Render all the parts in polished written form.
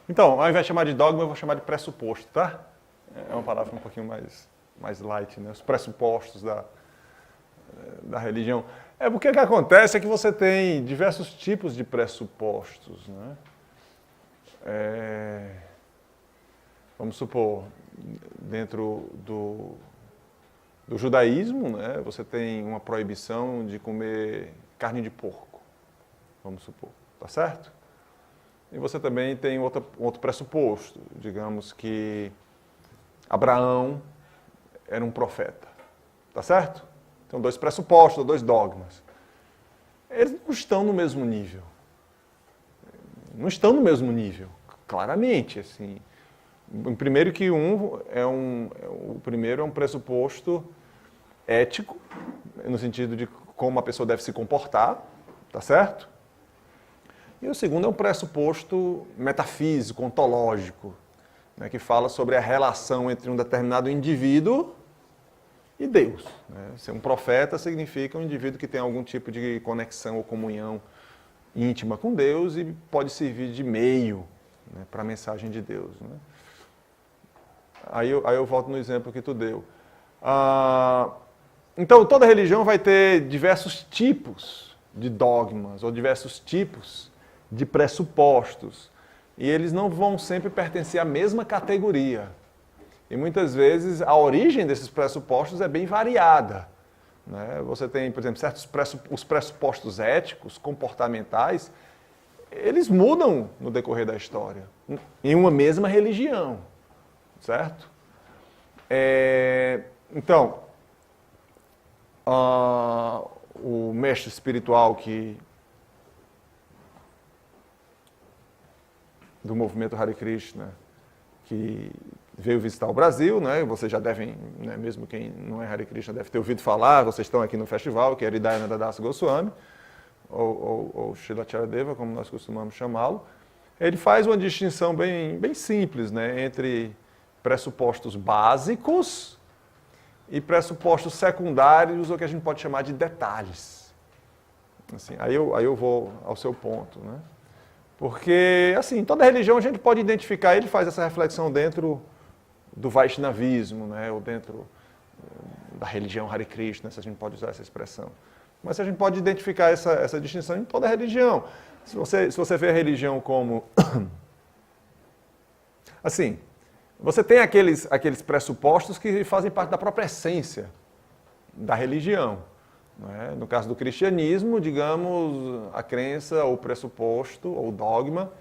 Então, ao invés de chamar de dogma, eu vou chamar de pressuposto, tá? É uma palavra um pouquinho mais light, né? Os pressupostos da religião. Porque o que acontece é que você tem diversos tipos de pressupostos, né? Vamos supor, dentro do judaísmo, né, você tem uma proibição de comer carne de porco, vamos supor, tá certo? E você também tem outro pressuposto, digamos que Abraão era um profeta, tá certo? Então, dois pressupostos, dois dogmas. Eles não estão no mesmo nível. Não estão no mesmo nível, claramente, assim. Primeiro que o primeiro é um pressuposto ético, no sentido de como a pessoa deve se comportar, tá certo? E o segundo é um pressuposto metafísico, ontológico, né, que fala sobre a relação entre um determinado indivíduo e Deus. Né? Ser um profeta significa um indivíduo que tem algum tipo de conexão ou comunhão íntima com Deus e pode servir de meio, né, para a mensagem de Deus. Né? Aí eu volto no exemplo que tu deu. Então, toda religião vai ter diversos tipos de dogmas ou diversos tipos de pressupostos. E eles não vão sempre pertencer à mesma categoria. E muitas vezes a origem desses pressupostos é bem variada. Né? Você tem, por exemplo, os pressupostos éticos, comportamentais, eles mudam no decorrer da história, em uma mesma religião. Certo? Então, o mestre espiritual do movimento Hare Krishna, que veio visitar o Brasil, né? Vocês já devem, né, mesmo quem não é Hare Krishna deve ter ouvido falar, vocês estão aqui no festival, que é Hridayananda Das Goswami, ou Srila Charadeva, como nós costumamos chamá-lo. Ele faz uma distinção bem simples, né, entre pressupostos básicos e pressupostos secundários, ou que a gente pode chamar de detalhes. Assim, aí eu vou ao seu ponto, né? Porque, assim, toda religião a gente pode identificar, ele faz essa reflexão dentro do Vaishnavismo, né? Ou dentro da religião Hare Krishna, se a gente pode usar essa expressão. Mas a gente pode identificar essa distinção em toda religião. Se você vê a religião como... Assim, você tem aqueles pressupostos que fazem parte da própria essência da religião. Né? No caso do cristianismo, digamos, a crença, ou pressuposto, ou dogma,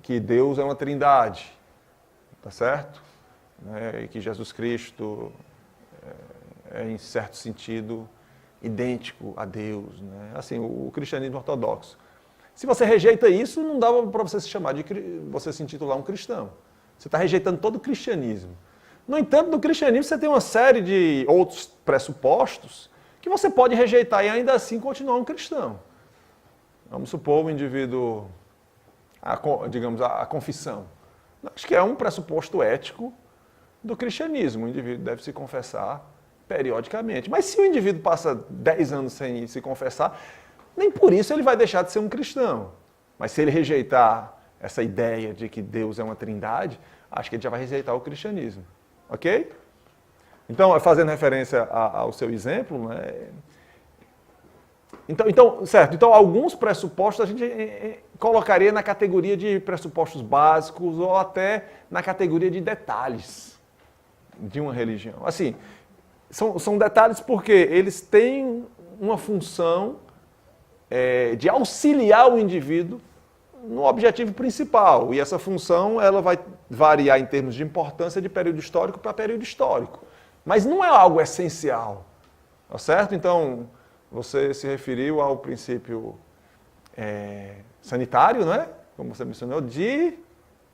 que Deus é uma trindade, tá certo? Né? E que Jesus Cristo em certo sentido, idêntico a Deus. Né? Assim, o cristianismo ortodoxo. Se você rejeita isso, não dá para você se intitular um cristão. Você está rejeitando todo o cristianismo. No entanto, no cristianismo você tem uma série de outros pressupostos que você pode rejeitar e ainda assim continuar um cristão. Vamos supor o indivíduo, digamos, a confissão. Acho que é um pressuposto ético do cristianismo. O indivíduo deve se confessar periodicamente. Mas se o indivíduo passa 10 anos sem se confessar, nem por isso ele vai deixar de ser um cristão. Mas se ele rejeitar essa ideia de que Deus é uma trindade, acho que ele já vai rejeitar o cristianismo. Ok? Então, fazendo referência ao seu exemplo, né? Então, certo. Então, alguns pressupostos a gente colocaria na categoria de pressupostos básicos ou até na categoria de detalhes de uma religião. Assim, são detalhes porque eles têm uma função de auxiliar o indivíduo no objetivo principal. E essa função ela vai variar em termos de importância de período histórico para período histórico. Mas não é algo essencial. Tá certo? Então, você se referiu ao princípio sanitário, né? Como você mencionou, de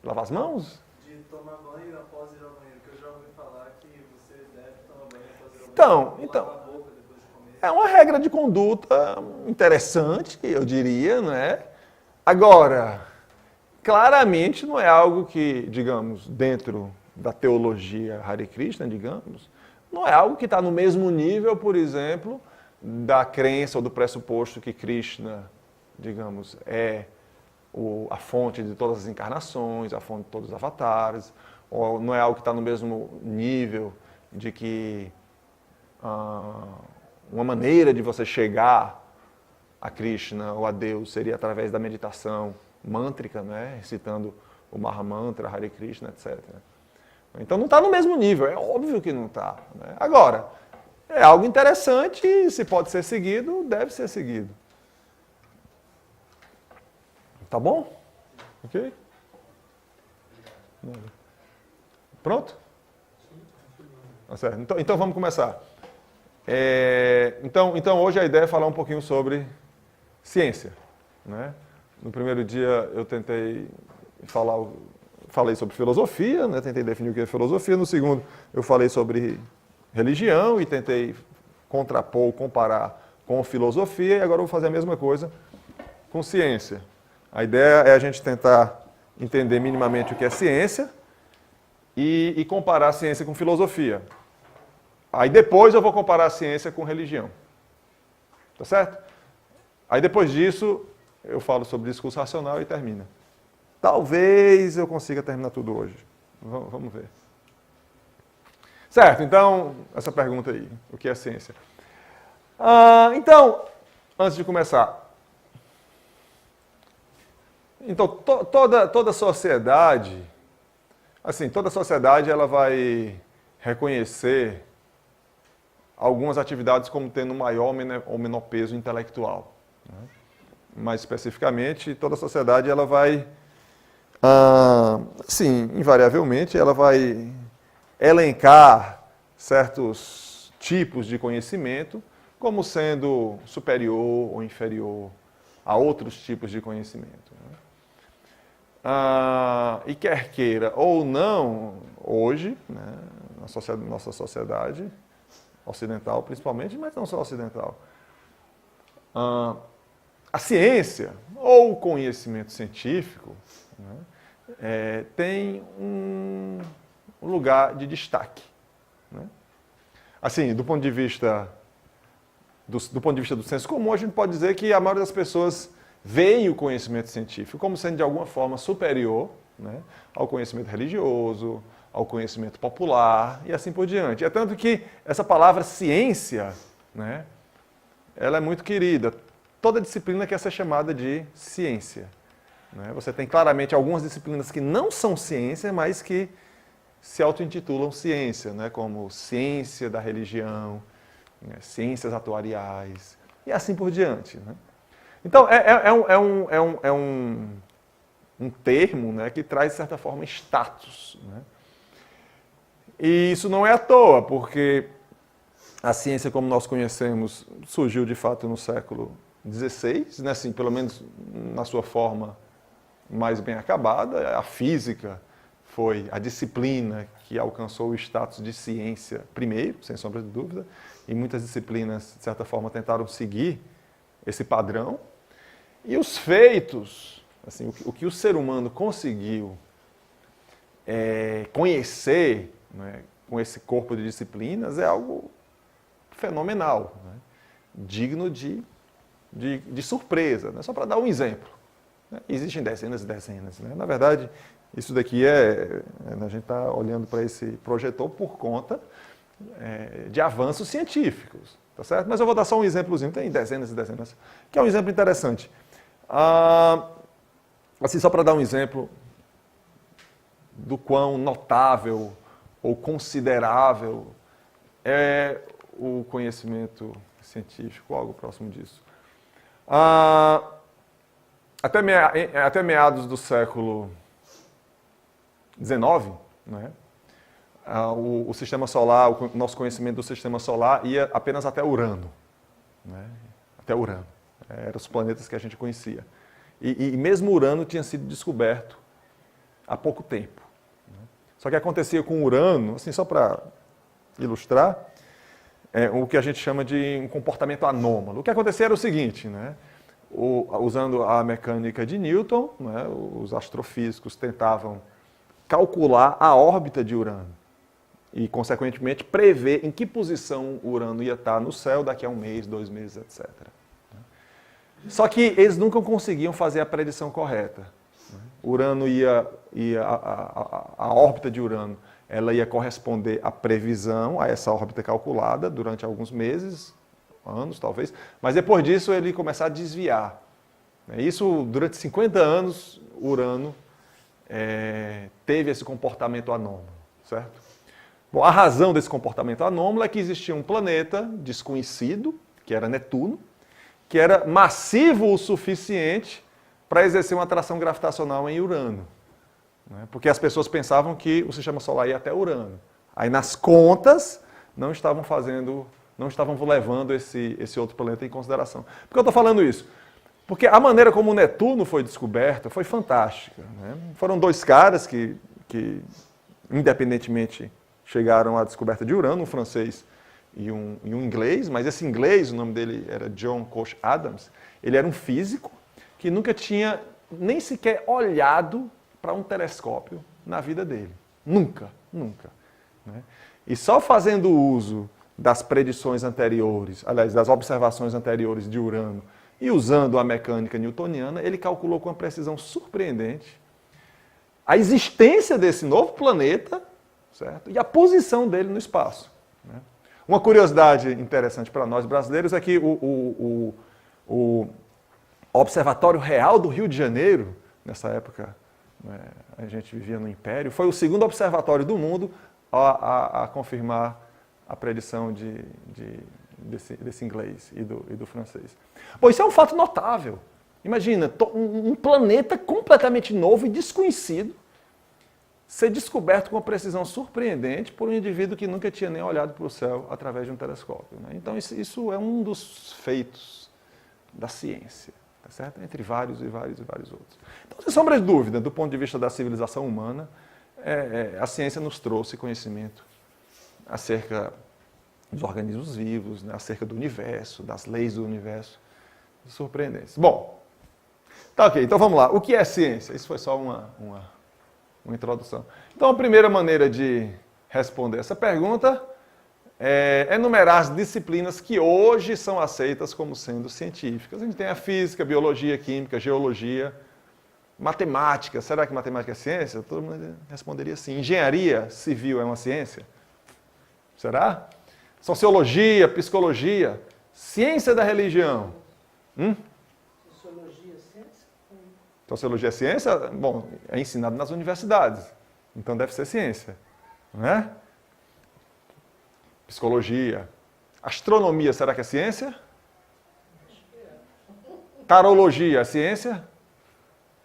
lavar as mãos? De tomar banho após ir ao banheiro, que eu já ouvi falar que você deve tomar banho após ir ao banheiro. Então, Lavar a boca depois de comer. é uma regra de conduta interessante, eu diria, não é? Agora, claramente não é algo que, digamos, dentro da teologia Hare Krishna, digamos, não é algo que está no mesmo nível, por exemplo, da crença ou do pressuposto que Krishna, digamos, é a fonte de todas as encarnações, a fonte de todos os avatares, ou não é algo que está no mesmo nível de que uma maneira de você chegar a Krishna ou a Deus seria através da meditação mântrica, né? Recitando o Mahamantra, Hare Krishna, etc. Então não está no mesmo nível, é óbvio que não está. Né? Agora, é algo interessante e se pode ser seguido, deve ser seguido. Tá bom? Ok? Pronto? Tá certo. Então vamos começar. Então hoje a ideia é falar um pouquinho sobre ciência. Né? No primeiro dia eu tentei falei sobre filosofia, né? Tentei definir o que é filosofia. No segundo eu falei sobre religião e tentei contrapor, comparar com filosofia. E agora eu vou fazer a mesma coisa com ciência. A ideia é a gente tentar entender minimamente o que é ciência e comparar a ciência com filosofia. Aí depois eu vou comparar a ciência com religião. Tá certo? Aí depois disso eu falo sobre discurso racional e termina. Talvez eu consiga terminar tudo hoje. Vamos ver. Certo, então, essa pergunta aí, o que é ciência? Então, antes de começar, então, toda sociedade, assim, toda sociedade ela vai reconhecer algumas atividades como tendo maior ou menor peso intelectual. Né? Mais especificamente, toda sociedade ela vai, sim, invariavelmente, ela vai elencar certos tipos de conhecimento como sendo superior ou inferior a outros tipos de conhecimento. Né? E quer queira ou não, hoje, né, nossa sociedade ocidental principalmente, mas não só ocidental, a ciência ou o conhecimento científico, né, tem um lugar de destaque. Né? Assim, do ponto de vista do senso comum, a gente pode dizer que a maioria das pessoas veem o conhecimento científico como sendo de alguma forma superior, né, ao conhecimento religioso, ao conhecimento popular e assim por diante. É tanto que essa palavra ciência, né, ela é muito querida. Toda disciplina quer ser chamada de ciência. Né? Você tem claramente algumas disciplinas que não são ciência, mas que se auto-intitulam ciência, né, como ciência da religião, né, ciências atuariais e assim por diante. Né? Então, é um termo, né, que traz, de certa forma, status. Né? E isso não é à toa, porque a ciência, como nós conhecemos, surgiu, de fato, no século XVI, né, assim, pelo menos na sua forma mais bem acabada. A física foi a disciplina que alcançou o status de ciência primeiro, sem sombra de dúvida, e muitas disciplinas, de certa forma, tentaram seguir esse padrão. E os feitos, assim, o que o ser humano conseguiu conhecer, né, com esse corpo de disciplinas é algo fenomenal, né, digno de surpresa. Né? Só para dar um exemplo. Né? Existem dezenas e dezenas. Né? Na verdade, isso daqui a gente está olhando para esse projetor por conta de avanços científicos. Tá certo? Mas eu vou dar só um exemplozinho, tem dezenas e dezenas, que é um exemplo interessante. Assim, só para dar um exemplo do quão notável ou considerável é o conhecimento científico, algo próximo disso. Até meados do século XIX, né, o sistema solar, o nosso conhecimento do sistema solar ia apenas até Urano. Né, até Urano. Eram os planetas que a gente conhecia. E mesmo Urano tinha sido descoberto há pouco tempo. Só que acontecia com Urano, assim, só para ilustrar, o que a gente chama de um comportamento anômalo. O que acontecia era o seguinte, né? Usando a mecânica de Newton, né, os astrofísicos tentavam calcular a órbita de Urano e, consequentemente, prever em que posição Urano ia estar no céu daqui a um mês, 2 meses, etc. Só que eles nunca conseguiam fazer a predição correta. Urano a órbita de Urano, ela ia corresponder à previsão, a essa órbita calculada durante alguns meses, anos talvez, mas depois disso ele começar a desviar. Isso, durante 50 anos, Urano teve esse comportamento anômalo, certo? Bom, a razão desse comportamento anômalo é que existia um planeta desconhecido, que era Netuno, que era massivo o suficiente para exercer uma atração gravitacional em Urano. Porque as pessoas pensavam que o sistema solar ia até Urano. Aí nas contas não estavam levando esse outro planeta em consideração. Por que eu estou falando isso? Porque a maneira como o Netuno foi descoberto foi fantástica. Foram dois caras que independentemente chegaram à descoberta de Urano, um francês e um inglês, mas esse inglês, o nome dele era John Couch Adams, ele era um físico que nunca tinha nem sequer olhado para um telescópio na vida dele. Nunca. E só fazendo uso das predições anteriores, aliás, das observações anteriores de Urano e usando a mecânica newtoniana, ele calculou com uma precisão surpreendente a existência desse novo planeta, certo? E a posição dele no espaço. Uma curiosidade interessante para nós brasileiros é que o Observatório Real do Rio de Janeiro, nessa época a gente vivia no Império, foi o segundo observatório do mundo a confirmar a predição desse inglês e do francês. Bom, isso é um fato notável. Imagina, um planeta completamente novo e desconhecido ser descoberto com uma precisão surpreendente por um indivíduo que nunca tinha nem olhado para o céu através de um telescópio. Então, isso é um dos feitos da ciência, tá certo? Entre vários e vários outros. Então, sem sombra de dúvida, do ponto de vista da civilização humana, a ciência nos trouxe conhecimento acerca dos organismos vivos, acerca do universo, das leis do universo, surpreendentes. Bom, tá ok, então vamos lá. O que é ciência? Isso foi só uma introdução. Então, a primeira maneira de responder essa pergunta é enumerar as disciplinas que hoje são aceitas como sendo científicas. A gente tem a física, biologia, química, geologia, matemática. Será que matemática é ciência? Todo mundo responderia sim. Engenharia civil é uma ciência? Será? Sociologia, psicologia, ciência da religião. Sociologia é ciência? Bom, é ensinado nas universidades, então deve ser ciência, não é? Psicologia. Astronomia, será que é ciência? Tarologia é ciência?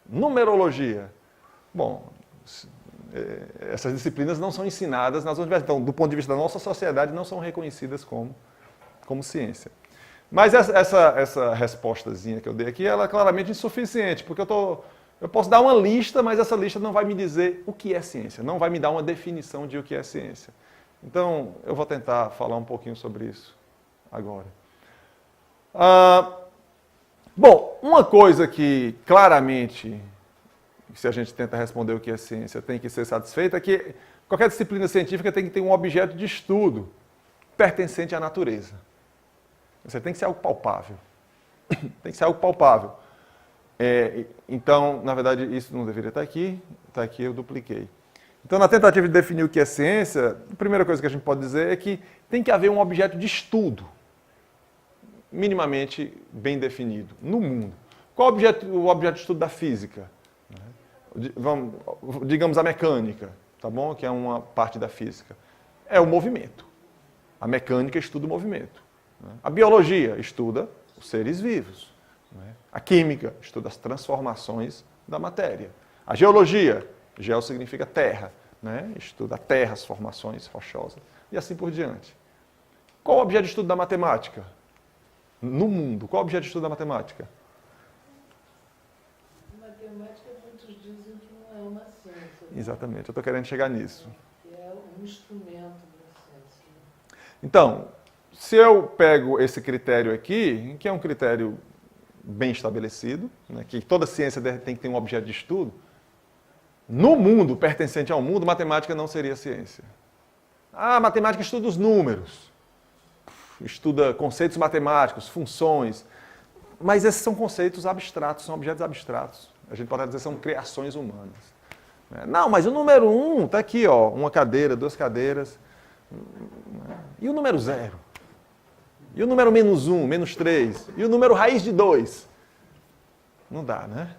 Numerologia. Bom, essas disciplinas não são ensinadas nas universidades, então, do ponto de vista da nossa sociedade, não são reconhecidas como ciência. Mas essa respostazinha que eu dei aqui, ela é claramente insuficiente, porque eu posso dar uma lista, mas essa lista não vai me dizer o que é ciência, não vai me dar uma definição de o que é ciência. Então, eu vou tentar falar um pouquinho sobre isso agora. Bom, uma coisa que claramente, se a gente tenta responder o que é ciência, tem que ser satisfeita, é que qualquer disciplina científica tem que ter um objeto de estudo pertencente à natureza. Você tem que ser algo palpável. Tem que ser algo palpável. Então, na verdade, isso não deveria estar aqui, eu dupliquei. Então, na tentativa de definir o que é ciência, a primeira coisa que a gente pode dizer é que tem que haver um objeto de estudo minimamente bem definido no mundo. Qual o objeto de estudo da física? Digamos a mecânica, tá bom? Que é uma parte da física. É o movimento. A mecânica estuda o movimento. A biologia estuda os seres vivos. A química estuda as transformações da matéria. A geologia, geo significa terra, estuda a terra, as formações rochosas, e assim por diante. Qual o objeto de estudo da matemática? No mundo, qual o objeto de estudo da matemática? Matemática, muitos dizem que não é uma ciência. Exatamente, eu estou querendo chegar nisso. Que é um instrumento da ciência. Então, se eu pego esse critério aqui, que é um critério bem estabelecido, que toda ciência tem que ter um objeto de estudo, no mundo pertencente ao mundo, matemática não seria ciência. Matemática estuda os números, estuda conceitos matemáticos, funções. Mas esses são conceitos abstratos, são objetos abstratos. A gente pode dizer que são criações humanas. Não, mas o número 1 está aqui, ó, uma cadeira, 2 cadeiras. E o número 0? E o número -1, -3? E o número raiz de 2? Não dá, né?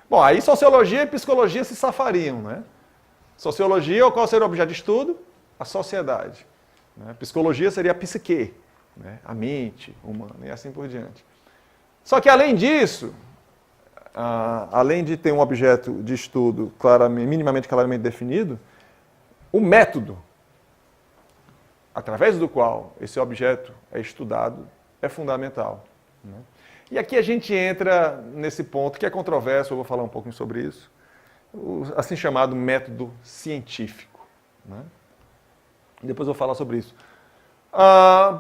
Bom, aí sociologia e psicologia se safariam, né? Sociologia, qual seria o objeto de estudo? A sociedade. Né? Psicologia seria a psique, né? A mente humana e assim por diante. Só que além disso, além de ter um objeto de estudo minimamente claramente definido, o método através do qual esse objeto é estudado é fundamental. Né? E aqui a gente entra nesse ponto que é controverso, eu vou falar um pouquinho sobre isso, o assim chamado método científico. Né? Depois eu vou falar sobre isso.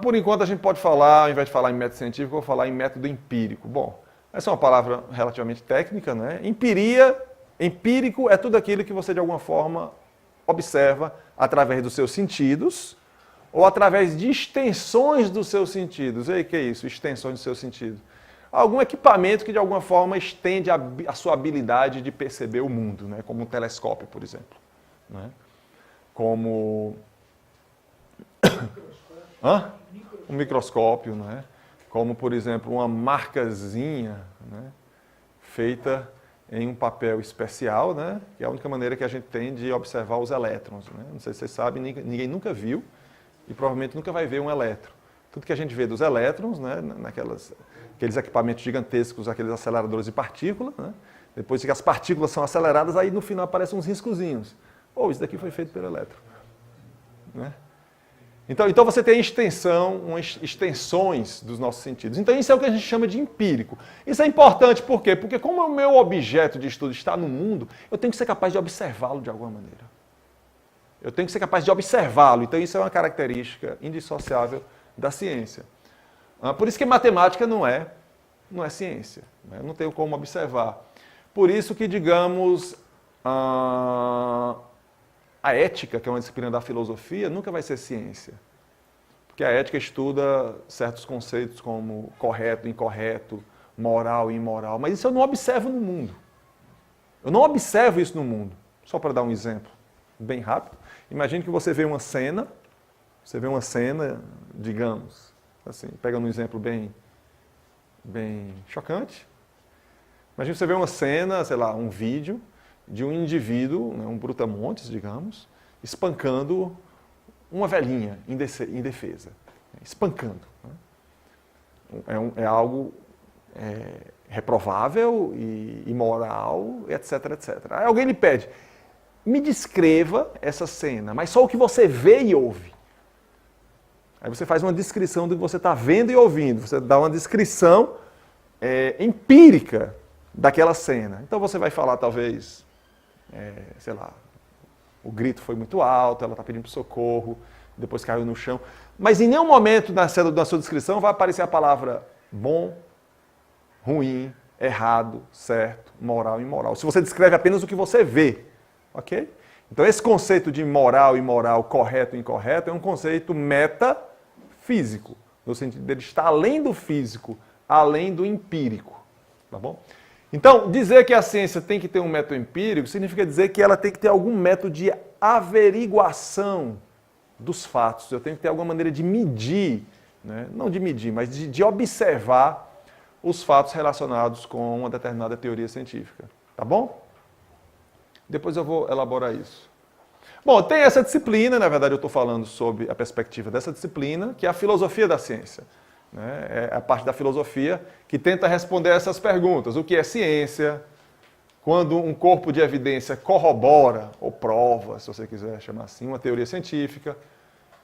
Por enquanto a gente pode falar, ao invés de falar em método científico, eu vou falar em método empírico. Bom, essa é uma palavra relativamente técnica, né? Empírico é tudo aquilo que você de alguma forma observa através dos seus sentidos ou através de extensões dos seus sentidos. E que é isso? Extensões dos seus sentidos. Algum equipamento que de alguma forma estende a sua habilidade de perceber o mundo, né? Como um telescópio, por exemplo. Né? Como um microscópio, né? Como, por exemplo, uma marcazinha, né? Feita em um papel especial, né? Que é a única maneira que a gente tem de observar os elétrons. Né? Não sei se vocês sabem, ninguém nunca viu e provavelmente nunca vai ver um elétron. Tudo que a gente vê dos elétrons, né? Aqueles equipamentos gigantescos, aqueles aceleradores de partículas, né? Depois que as partículas são aceleradas, aí no final aparecem uns riscozinhos. Isso daqui foi feito pelo elétron. Né? Então você tem extensões dos nossos sentidos. Então isso é o que a gente chama de empírico. Isso é importante por quê? Porque como o meu objeto de estudo está no mundo, eu tenho que ser capaz de observá-lo de alguma maneira. Eu tenho que ser capaz de observá-lo. Então isso é uma característica indissociável da ciência. Por isso que matemática não é ciência. Né? Eu não tenho como observar. Por isso que, digamos, a ética, que é uma disciplina da filosofia, nunca vai ser ciência. Porque a ética estuda certos conceitos como correto, incorreto, moral e imoral. Mas isso eu não observo no mundo. Eu não observo isso no mundo. Só para dar um exemplo bem rápido. Imagine que você vê uma cena, digamos, assim, pegando um exemplo bem chocante. Imagine que você vê uma cena, sei lá, um vídeo de um indivíduo, né, um brutamontes, digamos, espancando uma velhinha indefesa. Espancando. Né? É algo reprovável e imoral, etc, etc. Aí alguém lhe pede, me descreva essa cena, mas só o que você vê e ouve. Aí você faz uma descrição do que você está vendo e ouvindo. Você dá uma descrição empírica daquela cena. Então você vai falar, talvez, sei lá, o grito foi muito alto, ela está pedindo socorro, depois caiu no chão. Mas em nenhum momento na sua descrição vai aparecer a palavra bom, ruim, errado, certo, moral e imoral. Se você descreve apenas o que você vê, ok? Então esse conceito de moral e imoral, correto e incorreto, é um conceito metafísico, no sentido dele estar além do físico, além do empírico, tá bom? Então, dizer que a ciência tem que ter um método empírico significa dizer que ela tem que ter algum método de averiguação dos fatos. Eu tenho que ter alguma maneira de medir, né? Não de medir, mas de observar os fatos relacionados com uma determinada teoria científica. Tá bom? Depois eu vou elaborar isso. Bom, tem essa disciplina, na verdade eu estou falando sobre a perspectiva dessa disciplina, que é a filosofia da ciência. É a parte da filosofia que tenta responder essas perguntas. O que é ciência? Quando um corpo de evidência corrobora, ou prova, se você quiser chamar assim, uma teoria científica.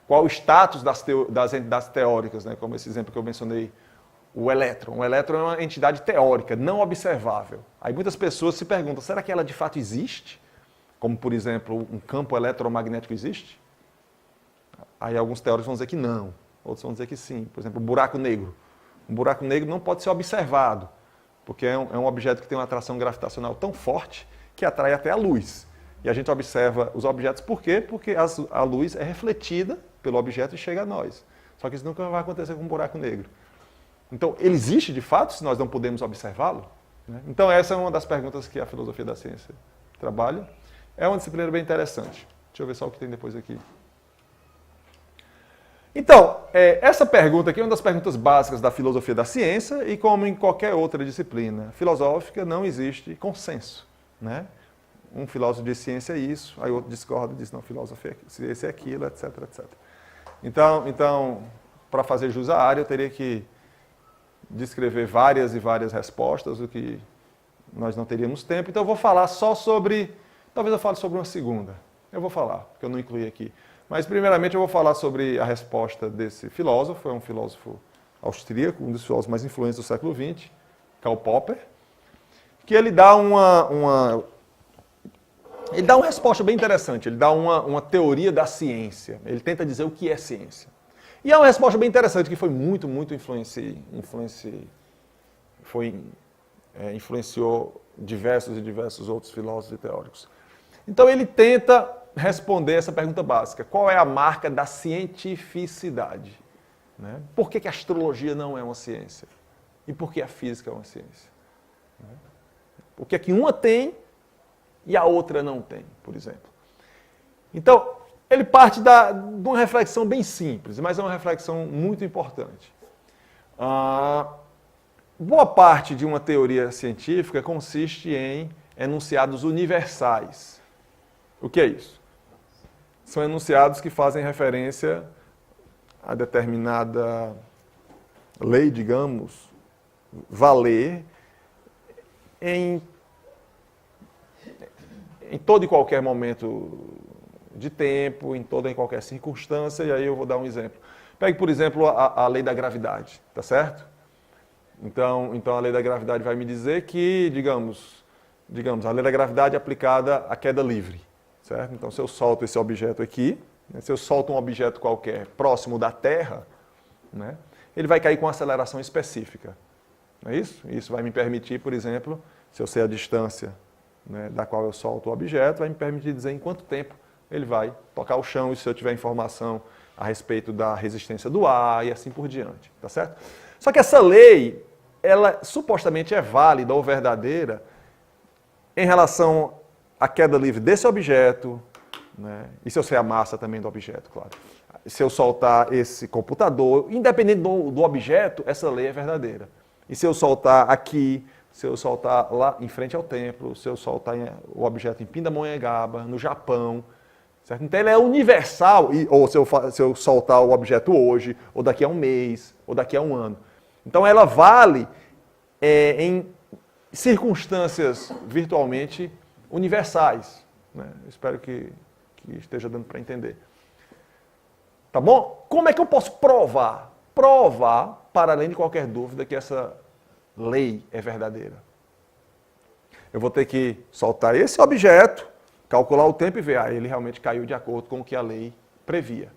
Qual o status das entidades teóricas, né? Como esse exemplo que eu mencionei, o elétron. O elétron é uma entidade teórica, não observável. Aí muitas pessoas se perguntam, será que ela de fato existe? Como, por exemplo, um campo eletromagnético existe? Aí alguns teóricos vão dizer que não. Outros vão dizer que sim. Por exemplo, o buraco negro. Um buraco negro não pode ser observado, porque é um objeto que tem uma atração gravitacional tão forte que atrai até a luz. E a gente observa os objetos por quê? Porque a luz é refletida pelo objeto e chega a nós. Só que isso nunca vai acontecer com um buraco negro. Então, ele existe de fato se nós não podemos observá-lo? Né? Então, essa é uma das perguntas que a filosofia da ciência trabalha. É uma disciplina bem interessante. Deixa eu ver só o que tem depois aqui. Então, essa pergunta aqui é uma das perguntas básicas da filosofia da ciência e como em qualquer outra disciplina filosófica, não existe consenso. Né? Um filósofo diz ciência é isso, aí outro discorda e diz, não, filosofia ciência é aquilo, etc, etc. Então para fazer jus à área, eu teria que descrever várias e várias respostas, o que nós não teríamos tempo. Então eu vou falar só sobre, talvez eu fale sobre uma segunda. Eu vou falar, porque eu não incluí aqui. Mas primeiramente eu vou falar sobre a resposta desse filósofo, é um filósofo austríaco, um dos filósofos mais influentes do século XX, Karl Popper, que ele dá uma resposta bem interessante, ele dá uma teoria da ciência, ele tenta dizer o que é ciência. E é uma resposta bem interessante, que foi muito influenciou diversos e diversos outros filósofos e teóricos. Então ele tenta responder essa pergunta básica, qual é a marca da cientificidade? Né? Por que a astrologia não é uma ciência? E por que a física é uma ciência? O que é que uma tem e a outra não tem, por exemplo. Então, ele parte de uma reflexão bem simples, mas é uma reflexão muito importante. Boa parte de uma teoria científica consiste em enunciados universais. O que é isso? São enunciados que fazem referência a determinada lei, digamos, valer em todo e qualquer momento de tempo, em toda e qualquer circunstância, e aí eu vou dar um exemplo. Pegue, por exemplo, a lei da gravidade, tá certo? Então a lei da gravidade vai me dizer que, digamos, a lei da gravidade é aplicada à queda livre, certo? Então, se eu solto esse objeto aqui, né, se eu solto um objeto qualquer próximo da Terra, né, ele vai cair com uma aceleração específica. Não é isso? Isso vai me permitir, por exemplo, se eu sei a distância, né, da qual eu solto o objeto, vai me permitir dizer em quanto tempo ele vai tocar o chão, e se eu tiver informação a respeito da resistência do ar e assim por diante, tá certo? Só que essa lei, ela supostamente é válida ou verdadeira em relação à queda livre desse objeto, né, e se eu sei a massa também do objeto, claro. Se eu soltar esse computador, independente do objeto, essa lei é verdadeira. E se eu soltar aqui, se eu soltar lá em frente ao templo, se eu soltar o objeto em Pindamonhangaba, no Japão, certo? Então ele é universal, ou se eu soltar o objeto hoje, ou daqui a um mês, ou daqui a um ano. Então ela vale em circunstâncias virtualmente universais. Né? Espero que esteja dando para entender. Tá bom? Como é que eu posso provar? Provar, para além de qualquer dúvida, que essa lei é verdadeira. Eu vou ter que soltar esse objeto, calcular o tempo e ver, ele realmente caiu de acordo com o que a lei previa.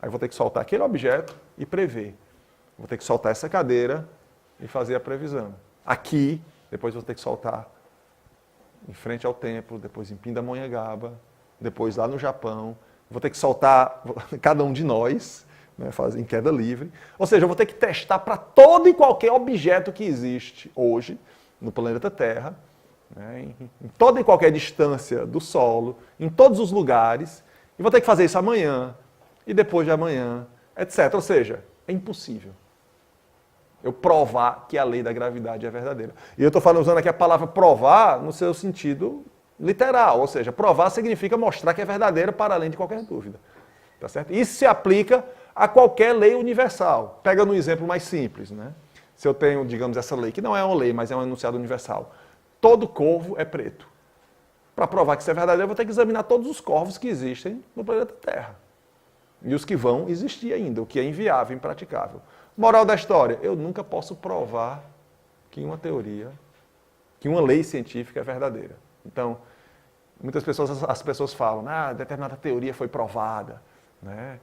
Aí eu vou ter que soltar aquele objeto e prever. Vou ter que soltar essa cadeira e fazer a previsão. Aqui, depois vou ter que soltar em frente ao templo, depois em Pindamonhangaba, depois lá no Japão. Vou ter que soltar cada um de nós, né, em queda livre. Ou seja, eu vou ter que testar para todo e qualquer objeto que existe hoje no planeta Terra, né, em toda e qualquer distância do solo, em todos os lugares, e vou ter que fazer isso amanhã, e depois de amanhã, etc. Ou seja, é impossível eu provar que a lei da gravidade é verdadeira. E eu estou usando aqui a palavra provar no seu sentido literal, ou seja, provar significa mostrar que é verdadeira para além de qualquer dúvida. Tá certo? Isso se aplica a qualquer lei universal. Pega no exemplo mais simples, né? Se eu tenho, digamos, essa lei, que não é uma lei, mas é um enunciado universal. Todo corvo é preto. Para provar que isso é verdadeiro, eu vou ter que examinar todos os corvos que existem no planeta Terra. E os que vão existir ainda, o que é inviável, impraticável. Moral da história, eu nunca posso provar que uma teoria, que uma lei científica é verdadeira. Então, muitas pessoas, as pessoas falam, determinada teoria foi provada, né?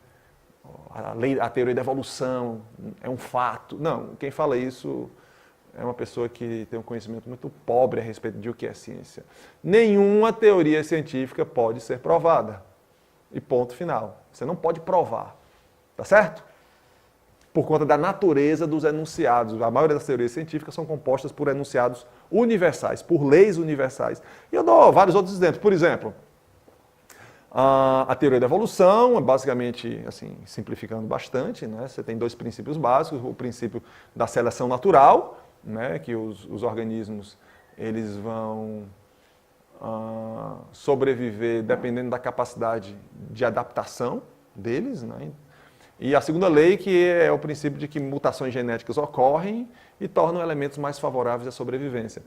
A teoria da evolução é um fato. Não, quem fala isso é uma pessoa que tem um conhecimento muito pobre a respeito de o que é ciência. Nenhuma teoria científica pode ser provada. E ponto final. Você não pode provar. Tá certo? por conta da natureza dos enunciados. A maioria das teorias científicas são compostas por enunciados universais, por leis universais. E eu dou vários outros exemplos. Por exemplo, a teoria da evolução, basicamente, assim, simplificando bastante, né? Você tem dois princípios básicos, o princípio da seleção natural, né? Que os organismos eles vão sobreviver dependendo da capacidade de adaptação deles, né? E a segunda lei, que é o princípio de que mutações genéticas ocorrem e tornam elementos mais favoráveis à sobrevivência.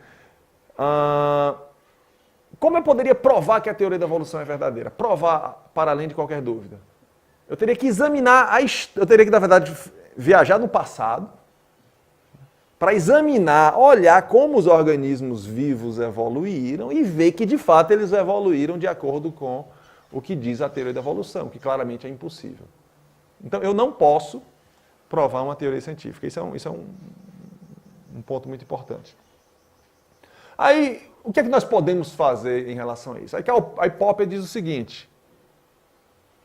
Como eu poderia provar que a teoria da evolução é verdadeira? Provar para além de qualquer dúvida. Eu teria que examinar, eu teria que, na verdade, viajar no passado para examinar, olhar como os organismos vivos evoluíram e ver que, de fato, eles evoluíram de acordo com o que diz a teoria da evolução, que claramente é impossível. Então, eu não posso provar uma teoria científica. Isso é um ponto muito importante. Aí, o que é que nós podemos fazer em relação a isso? Aí Popper diz o seguinte: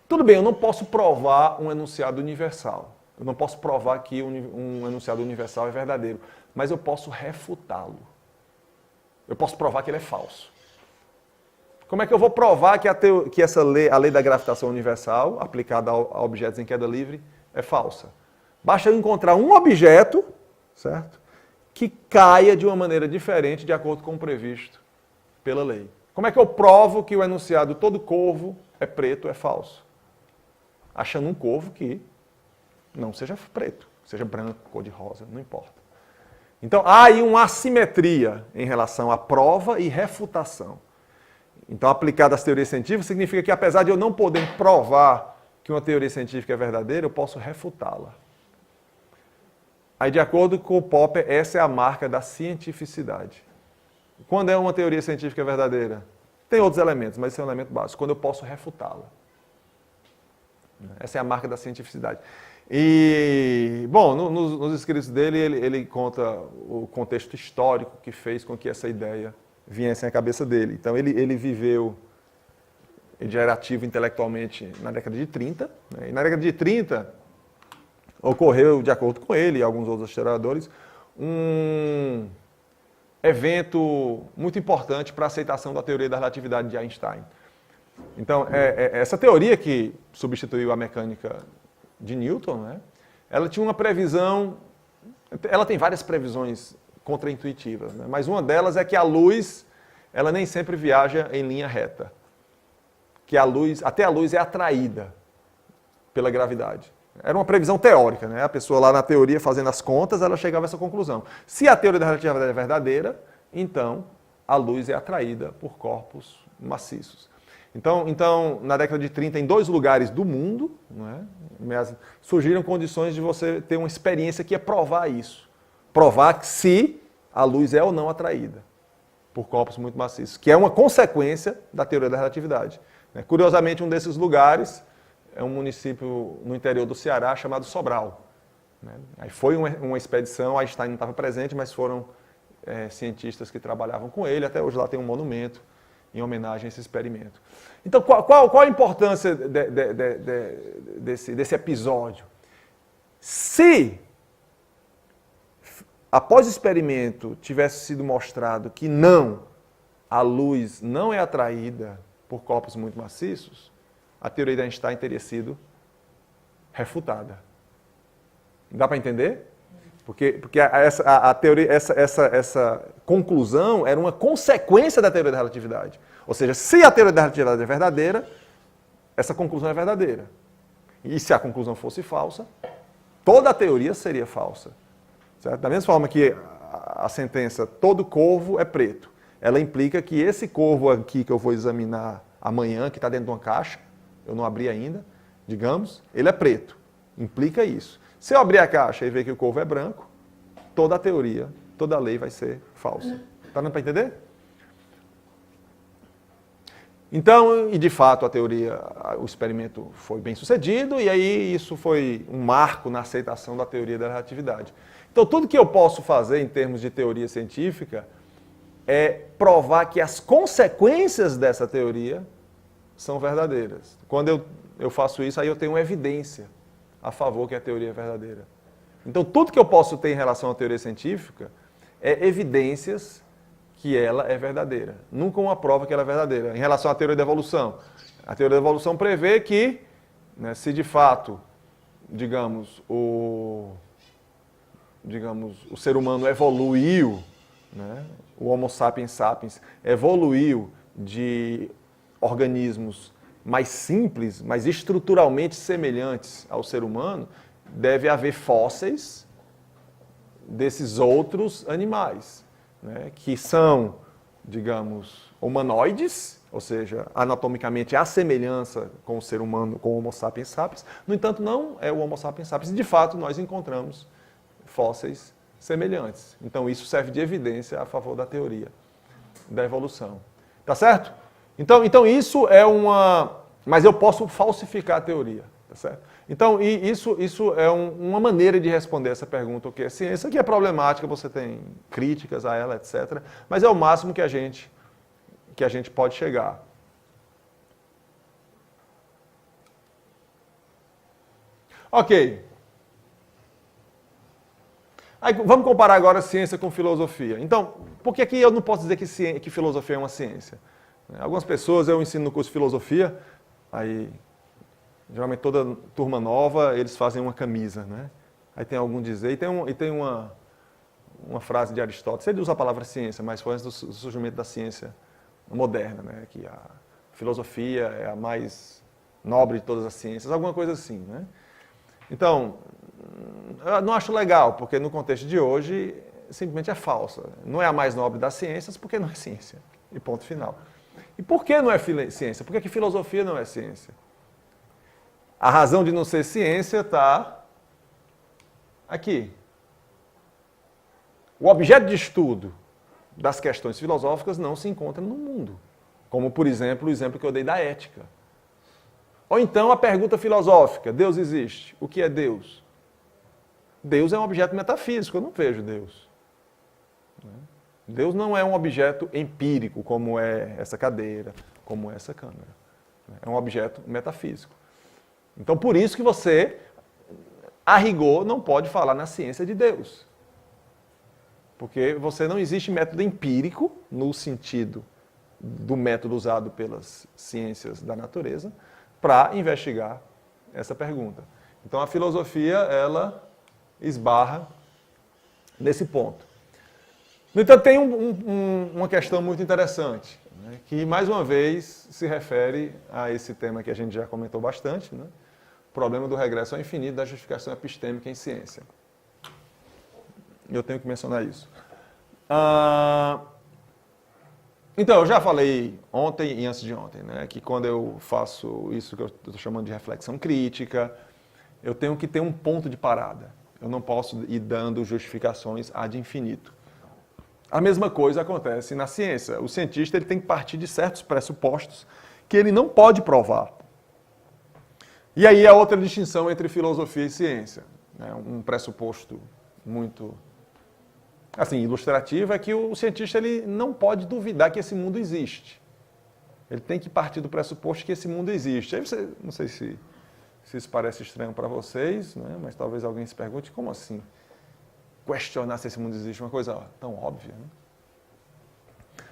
tudo bem, eu não posso provar um enunciado universal. Eu não posso provar que um enunciado universal é verdadeiro, mas eu posso refutá-lo. Eu posso provar que ele é falso. Como é que eu vou provar que a lei da gravitação universal, aplicada a objetos em queda livre, é falsa? Basta eu encontrar um objeto, certo, que caia de uma maneira diferente de acordo com o previsto pela lei. Como é que eu provo que o enunciado todo corvo é preto, é falso? Achando um corvo que não seja preto, seja branco, cor de rosa, não importa. Então, há aí uma assimetria em relação à prova e refutação. Então, aplicada às teorias científicas, significa que, apesar de eu não poder provar que uma teoria científica é verdadeira, eu posso refutá-la. Aí, de acordo com o Popper, essa é a marca da cientificidade. Quando é uma teoria científica verdadeira? Tem outros elementos, mas esse é um elemento básico. Quando eu posso refutá-la. Essa é a marca da cientificidade. E, bom, nos escritos dele, ele conta o contexto histórico que fez com que essa ideia viesse à cabeça dele. Então, ele viveu, ele já era ativo intelectualmente na década de 30, né? E na década de 30, ocorreu, de acordo com ele e alguns outros historiadores, um evento muito importante para a aceitação da teoria da relatividade de Einstein. Então, essa teoria que substituiu a mecânica de Newton, né? Ela tinha uma previsão, ela tem várias previsões contraintuitivas, né? Mas uma delas é que a luz, ela nem sempre viaja em linha reta. Que até a luz é atraída pela gravidade. Era uma previsão teórica, né? A pessoa lá na teoria, fazendo as contas, ela chegava a essa conclusão. Se a teoria da relatividade é verdadeira, então a luz é atraída por corpos maciços. Então, na década de 30, em 2 lugares do mundo, né, surgiram condições de você ter uma experiência que ia provar isso. Provar que se a luz é ou não atraída por corpos muito maciços, que é uma consequência da teoria da relatividade. Curiosamente, um desses lugares é um município no interior do Ceará chamado Sobral. Aí foi uma expedição, Einstein não estava presente, mas foram cientistas que trabalhavam com ele. Até hoje lá tem um monumento em homenagem a esse experimento. Então, qual a importância desse episódio? Se, após o experimento, tivesse sido mostrado que a luz não é atraída por corpos muito maciços, a teoria de Einstein teria sido refutada. Dá para entender? Porque essa conclusão era uma consequência da teoria da relatividade. Ou seja, se a teoria da relatividade é verdadeira, essa conclusão é verdadeira. E se a conclusão fosse falsa, toda a teoria seria falsa. Certo? Da mesma forma que a sentença todo corvo é preto, ela implica que esse corvo aqui que eu vou examinar amanhã, que está dentro de uma caixa, eu não abri ainda, digamos, ele é preto. Implica isso. Se eu abrir a caixa e ver que o corvo é branco, toda a teoria, toda a lei vai ser falsa. Está dando para entender? Então, e de fato, o experimento foi bem sucedido, e aí isso foi um marco na aceitação da teoria da relatividade. Então, tudo que eu posso fazer em termos de teoria científica é provar que as consequências dessa teoria são verdadeiras. Quando eu faço isso, aí eu tenho uma evidência a favor que a teoria é verdadeira. Então, tudo que eu posso ter em relação à teoria científica é evidências que ela é verdadeira. Nunca uma prova que ela é verdadeira. Em relação à teoria da evolução, a teoria da evolução prevê que, né, se de fato, digamos, o ser humano evoluiu, né, o Homo sapiens sapiens evoluiu de organismos mais simples, mas estruturalmente semelhantes ao ser humano, deve haver fósseis desses outros animais, né, que são, digamos, humanoides, ou seja, anatomicamente há semelhança com o ser humano, com o Homo sapiens sapiens. No entanto, não é o Homo sapiens sapiens. De fato, nós encontramos fósseis semelhantes. Então, isso serve de evidência a favor da teoria da evolução. Tá certo? Então isso é uma... Mas eu posso falsificar a teoria, tá certo? Então, isso é uma maneira de responder essa pergunta, o que é ciência, que é problemática, você tem críticas a ela, etc. Mas é o máximo que a gente pode chegar. Ok. Aí, vamos comparar agora ciência com filosofia. Então, por que aqui eu não posso dizer que filosofia é uma ciência? Algumas pessoas, eu ensino no curso de filosofia, aí, geralmente toda turma nova, eles fazem uma camisa, né? Aí tem algum dizer, e tem uma frase de Aristóteles, ele usa a palavra ciência, mas foi antes do surgimento da ciência moderna, né? Que a filosofia é a mais nobre de todas as ciências, alguma coisa assim, né? Então, eu não acho legal, porque no contexto de hoje, simplesmente é falsa. Não é a mais nobre das ciências, porque não é ciência. E ponto final. E por que não é ciência? Por que filosofia não é ciência? A razão de não ser ciência está aqui. O objeto de estudo das questões filosóficas não se encontra no mundo. Como, por exemplo, o exemplo que eu dei da ética. Ou então a pergunta filosófica, Deus existe? O que é Deus? Deus é um objeto metafísico, eu não vejo Deus. Deus não é um objeto empírico, como é essa cadeira, como é essa câmera. É um objeto metafísico. Então, por isso que você, a rigor, não pode falar na ciência de Deus. Porque você não existe método empírico, no sentido do método usado pelas ciências da natureza, para investigar essa pergunta. Então, a filosofia, ela esbarra nesse ponto. No entanto, tem uma questão muito interessante, né, que, mais uma vez, se refere a esse tema que a gente já comentou bastante, né, o problema do regresso ao infinito da justificação epistêmica em ciência. Eu tenho que mencionar isso. Então, eu já falei ontem e antes de ontem, né, que quando eu faço isso que eu estou chamando de reflexão crítica, eu tenho que ter um ponto de parada. Eu não posso ir dando justificações ad infinito. A mesma coisa acontece na ciência. O cientista ele tem que partir de certos pressupostos que ele não pode provar. E aí a outra distinção entre filosofia e ciência. Né? Um pressuposto muito assim, ilustrativo é que o cientista ele não pode duvidar que esse mundo existe. Ele tem que partir do pressuposto que esse mundo existe. Aí você, não sei se isso parece estranho para vocês, né? Mas talvez alguém se pergunte, como assim? Questionar se esse mundo existe, uma coisa tão óbvia, né?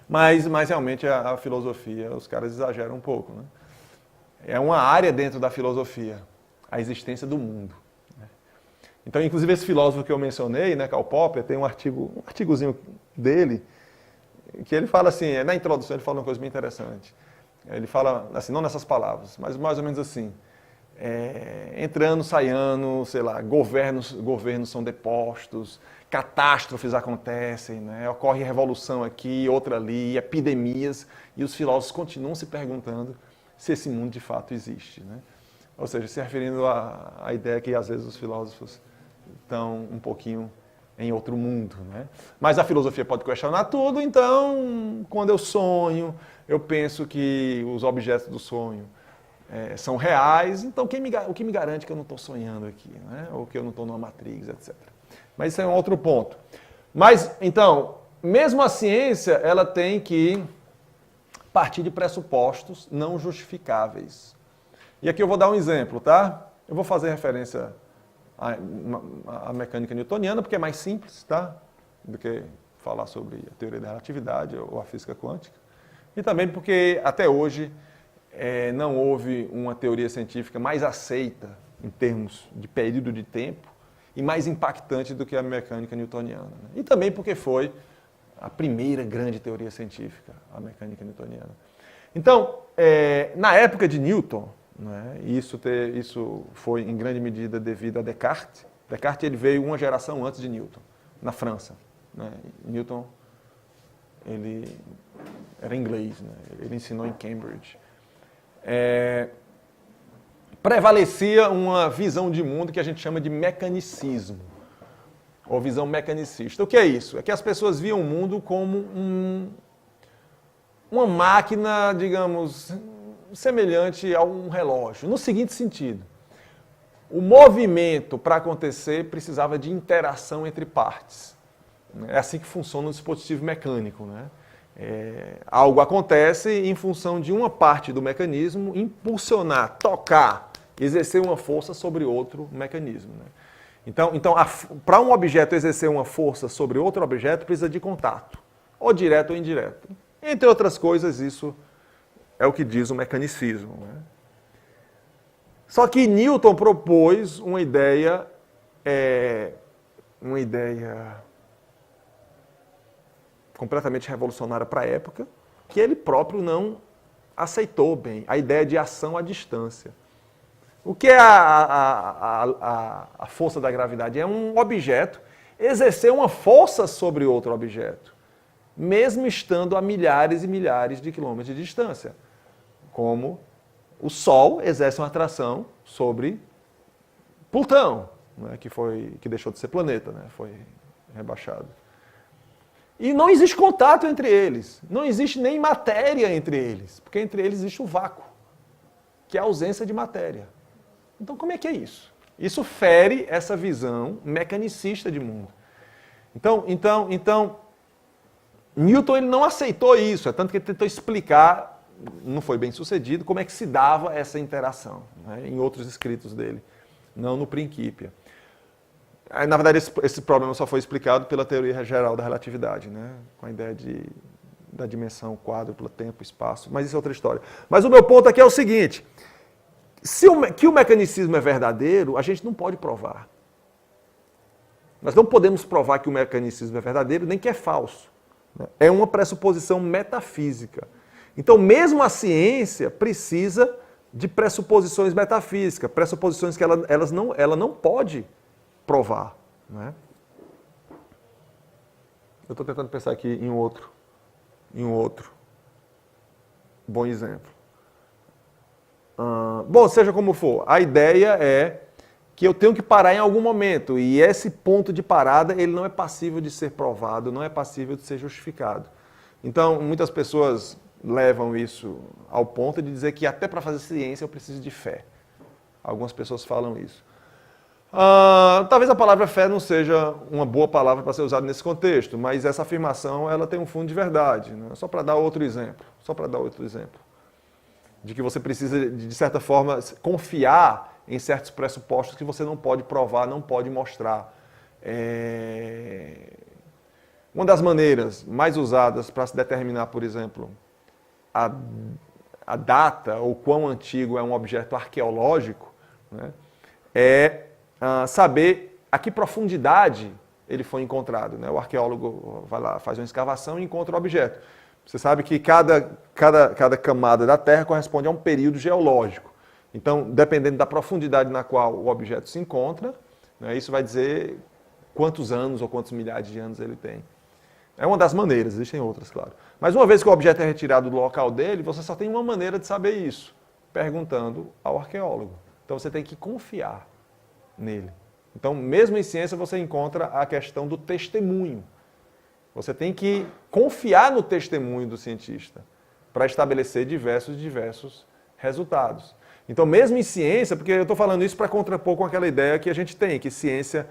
Mas realmente a filosofia, os caras exageram um pouco, né? É uma área dentro da filosofia, a existência do mundo. Né? Então, inclusive, esse filósofo que eu mencionei, né, Karl Popper, tem um artigozinho dele, que ele fala assim, na introdução ele fala uma coisa bem interessante. Ele fala, assim, não nessas palavras, mas mais ou menos assim, entrando, saindo, sei lá, governos são depostos, catástrofes acontecem, né? Ocorre revolução aqui, outra ali, epidemias, e os filósofos continuam se perguntando se esse mundo de fato existe, né? Ou seja, se referindo à ideia que às vezes os filósofos estão um pouquinho em outro mundo, né? Mas a filosofia pode questionar tudo, então, quando eu sonho, eu penso que os objetos do sonho são reais, então o que me garante que eu não estou sonhando aqui, né? Ou que eu não estou numa matrix, etc. Mas isso é um outro ponto. Mas, então, mesmo a ciência, ela tem que partir de pressupostos não justificáveis. E aqui eu vou dar um exemplo, tá? Eu vou fazer referência a mecânica newtoniana, porque é mais simples, tá? Do que falar sobre a teoria da relatividade ou a física quântica. E também porque, até hoje, não houve uma teoria científica mais aceita, em termos de período de tempo, e mais impactante do que a mecânica newtoniana. Né? E também porque foi a primeira grande teoria científica, a mecânica newtoniana. Então, na época de Newton, né, isso foi em grande medida devido a Descartes. Descartes ele veio uma geração antes de Newton, na França. Né? Newton ele era inglês, né? Ele ensinou em Cambridge. Prevalecia uma visão de mundo que a gente chama de mecanicismo, ou visão mecanicista. O que é isso? É que as pessoas viam o mundo como uma máquina, digamos, semelhante a um relógio, no seguinte sentido: o movimento, para acontecer, precisava de interação entre partes. É assim que funciona o dispositivo mecânico, né? Algo acontece em função de uma parte do mecanismo impulsionar, tocar, exercer uma força sobre outro mecanismo. Né? Então para um objeto exercer uma força sobre outro objeto, precisa de contato, ou direto ou indireto. Entre outras coisas, isso é o que diz o mecanicismo. Né? Só que Newton propôs uma ideia completamente revolucionária para a época, que ele próprio não aceitou bem, a ideia de ação à distância. O que é a força da gravidade? É um objeto exercer uma força sobre outro objeto, mesmo estando a milhares e milhares de quilômetros de distância. Como o Sol exerce uma atração sobre Plutão, né, que deixou de ser planeta, né, foi rebaixado. E não existe contato entre eles, não existe nem matéria entre eles, porque entre eles existe o vácuo, que é a ausência de matéria. Então, como é que é isso? Isso fere essa visão mecanicista de mundo. Então Newton ele não aceitou isso, é tanto que ele tentou explicar, não foi bem sucedido, como é que se dava essa interação, né, em outros escritos dele, não no Principia. Na verdade, esse problema só foi explicado pela teoria geral da relatividade, né, com a ideia da dimensão quádrupla, tempo, espaço, mas isso é outra história. Mas o meu ponto aqui é o seguinte: que o mecanicismo é verdadeiro, a gente não pode provar. Nós não podemos provar que o mecanicismo é verdadeiro, nem que é falso. É uma pressuposição metafísica. Então, mesmo a ciência precisa de pressuposições metafísicas, pressuposições que ela não pode provar. Né? Eu estou tentando pensar aqui em um outro bom exemplo. Bom, seja como for, a ideia é que eu tenho que parar em algum momento, e esse ponto de parada ele não é passível de ser provado, não é passível de ser justificado. Então, muitas pessoas levam isso ao ponto de dizer que até para fazer ciência eu preciso de fé. Algumas pessoas falam isso. Talvez a palavra fé não seja uma boa palavra para ser usada nesse contexto, mas essa afirmação ela tem um fundo de verdade. Né? Só para dar outro exemplo. De que você precisa, de certa forma, confiar em certos pressupostos que você não pode provar, não pode mostrar. Uma das maneiras mais usadas para se determinar, por exemplo, a data ou quão antigo é um objeto arqueológico, né, é saber a que profundidade ele foi encontrado. Né? O arqueólogo vai lá, faz uma escavação e encontra o objeto. Você sabe que cada camada da Terra corresponde a um período geológico. Então, dependendo da profundidade na qual o objeto se encontra, né, isso vai dizer quantos anos ou quantos milhares de anos ele tem. É uma das maneiras, existem outras, claro. Mas uma vez que o objeto é retirado do local dele, você só tem uma maneira de saber isso, perguntando ao arqueólogo. Então, você tem que confiar nele. Então, mesmo em ciência, você encontra a questão do testemunho. Você tem que confiar no testemunho do cientista para estabelecer diversos resultados. Então, mesmo em ciência, porque eu estou falando isso para contrapor com aquela ideia que a gente tem, que ciência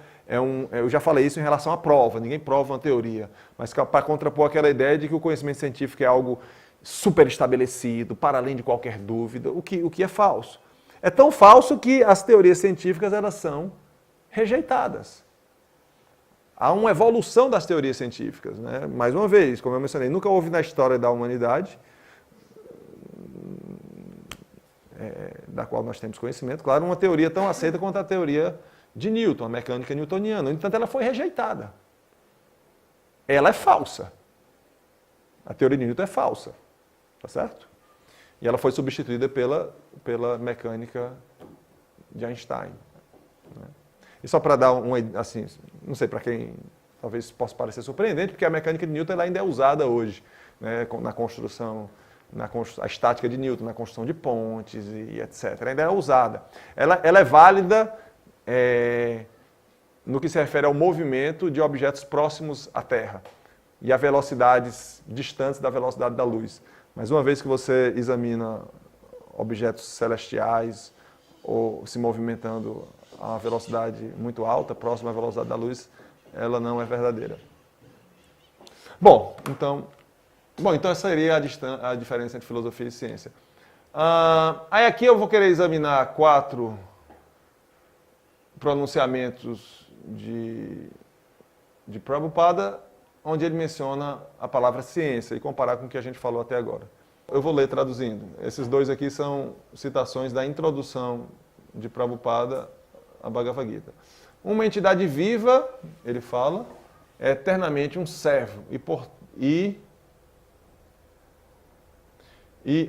eu já falei isso em relação à prova, ninguém prova uma teoria, mas para contrapor aquela ideia de que o conhecimento científico é algo super estabelecido, para além de qualquer dúvida, o que é falso. É tão falso que as teorias científicas elas são rejeitadas. Há uma evolução das teorias científicas, né? Mais uma vez, como eu mencionei, nunca houve na história da humanidade, da qual nós temos conhecimento, claro, uma teoria tão aceita quanto a teoria de Newton, a mecânica newtoniana. No entanto, ela foi rejeitada. Ela é falsa. A teoria de Newton é falsa, tá certo? E ela foi substituída pela mecânica de Einstein. Né? E só para dar assim, não sei, para quem talvez possa parecer surpreendente, porque a mecânica de Newton ela ainda é usada hoje, né, na construção, a estática de Newton, na construção de pontes e etc. Ainda é usada. Ela é válida no que se refere ao movimento de objetos próximos à Terra e a velocidades distantes da velocidade da luz. Mas uma vez que você examina objetos celestiais ou se movimentando a uma velocidade muito alta, próxima à velocidade da luz, ela não é verdadeira. Bom, então essa seria a diferença entre filosofia e ciência. Aí aqui eu vou querer examinar 4 pronunciamentos de Prabhupada, onde ele menciona a palavra ciência e comparar com o que a gente falou até agora. Eu vou ler traduzindo. Esses 2 aqui são citações da introdução de Prabhupada à Bhagavad Gita. Uma entidade viva, ele fala, é eternamente um servo e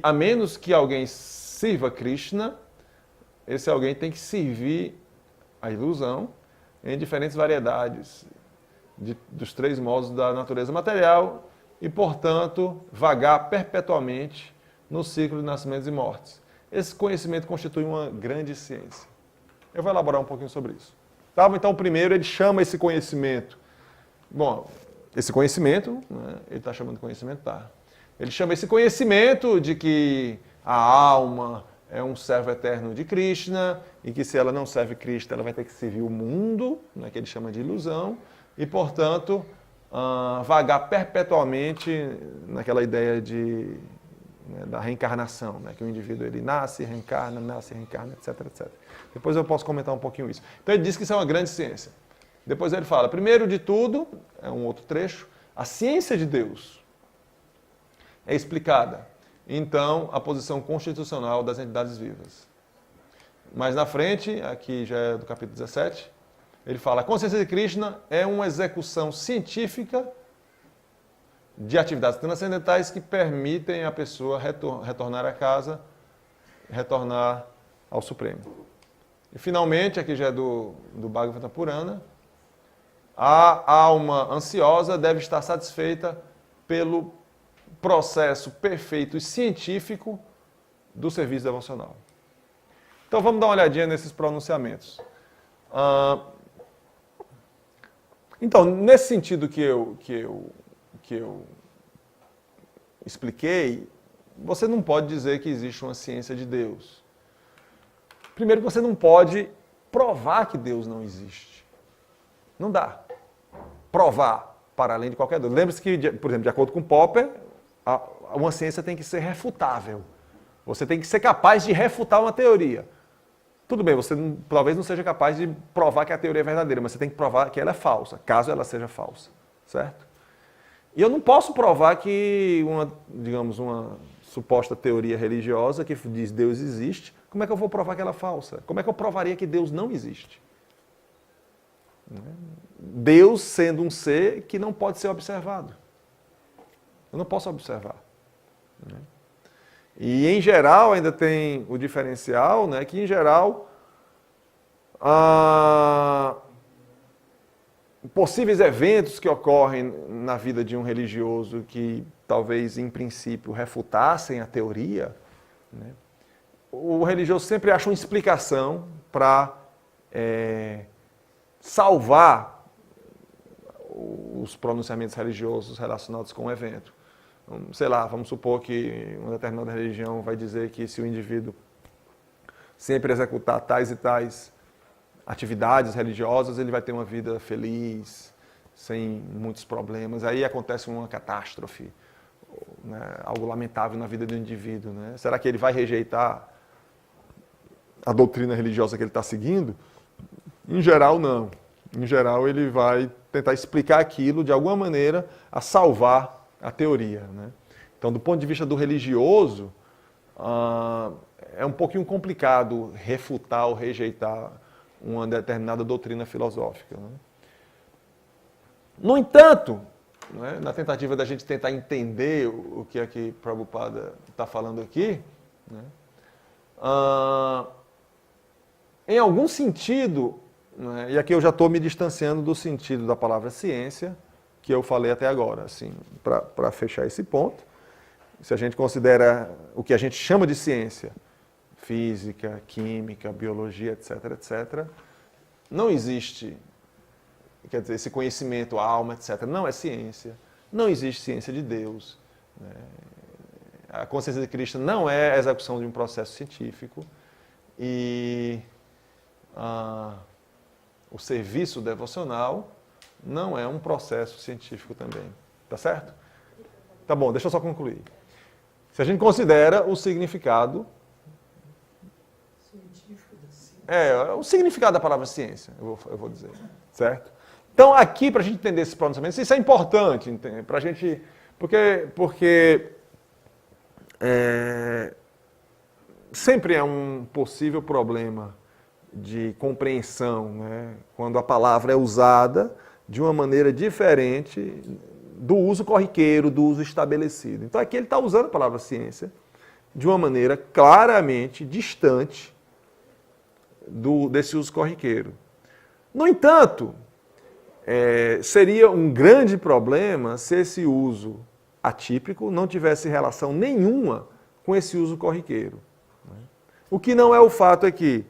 a menos que alguém sirva Krishna, esse alguém tem que servir a ilusão em diferentes variedades dos 3 modos da natureza material e, portanto, vagar perpetuamente no ciclo de nascimentos e mortes. Esse conhecimento constitui uma grande ciência. Eu vou elaborar um pouquinho sobre isso. Tá? Então, primeiro, ele chama esse conhecimento. Bom, esse conhecimento, né, ele está chamando de conhecimento, tá? Ele chama esse conhecimento de que a alma é um servo eterno de Krishna e que se ela não serve Krishna, ela vai ter que servir o mundo, né, que ele chama de ilusão, e, portanto, vagar perpetuamente naquela ideia da reencarnação, né, que o indivíduo ele nasce, reencarna, etc, etc. Depois eu posso comentar um pouquinho isso. Então ele diz que isso é uma grande ciência. Depois ele fala, primeiro de tudo, é um outro trecho, a ciência de Deus é explicada. Então, a posição constitucional das entidades vivas. Mais na frente, aqui já é do capítulo 17, ele fala, a consciência de Krishna é uma execução científica de atividades transcendentais que permitem a pessoa retornar a casa, retornar ao Supremo. E, finalmente, aqui já é do Bhagavata Purana, a alma ansiosa deve estar satisfeita pelo processo perfeito e científico do serviço devocional. Então vamos dar uma olhadinha nesses pronunciamentos. Então, nesse sentido que eu expliquei, você não pode dizer que existe uma ciência de Deus. Primeiro, você não pode provar que Deus não existe. Não dá. Provar para além de qualquer dúvida. Lembre-se que, por exemplo, de acordo com Popper, uma ciência tem que ser refutável. Você tem que ser capaz de refutar uma teoria. Tudo bem, você talvez não seja capaz de provar que a teoria é verdadeira, mas você tem que provar que ela é falsa, caso ela seja falsa, certo? E eu não posso provar que uma suposta teoria religiosa que diz Deus existe, como é que eu vou provar que ela é falsa? Como é que eu provaria que Deus não existe? Deus sendo um ser que não pode ser observado. Eu não posso observar. E, em geral, ainda tem o diferencial, né, que, em geral, possíveis eventos que ocorrem na vida de um religioso que, talvez, em princípio, refutassem a teoria, né, o religioso sempre acha uma explicação para salvar os pronunciamentos religiosos relacionados com o evento. Sei lá, vamos supor que uma determinada religião vai dizer que se o indivíduo sempre executar tais e tais atividades religiosas, ele vai ter uma vida feliz, sem muitos problemas. Aí acontece uma catástrofe, né, algo lamentável na vida do indivíduo. Né? Será que ele vai rejeitar a doutrina religiosa que ele está seguindo? Em geral, não. Em geral, ele vai tentar explicar aquilo, de alguma maneira, a salvar a teoria, né? Então, do ponto de vista do religioso, é um pouquinho complicado refutar ou rejeitar uma determinada doutrina filosófica, né? No entanto, né, na tentativa da gente tentar entender o que é que Prabhupada está falando aqui, né, em algum sentido, né, e aqui eu já estou me distanciando do sentido da palavra ciência, que eu falei até agora, assim, para fechar esse ponto. Se a gente considera o que a gente chama de ciência, física, química, biologia, etc., etc., não existe, quer dizer, esse conhecimento, a alma, etc., não é ciência. Não existe ciência de Deus, né? A consciência de Krishna não é a execução de um processo científico. E o serviço devocional não é um processo científico também. Tá certo? Tá bom, deixa eu só concluir. Se a gente considera o significado... Científico da ciência. O significado da palavra ciência, eu vou dizer. Certo? Então, aqui, para a gente entender esses pronunciamentos, isso é importante, para a gente... Porque sempre é um possível problema de compreensão, né, quando a palavra é usada de uma maneira diferente do uso corriqueiro, do uso estabelecido. Então, aqui ele está usando a palavra ciência de uma maneira claramente distante desse uso corriqueiro. No entanto, seria um grande problema se esse uso atípico não tivesse relação nenhuma com esse uso corriqueiro. O que não é o fato aqui.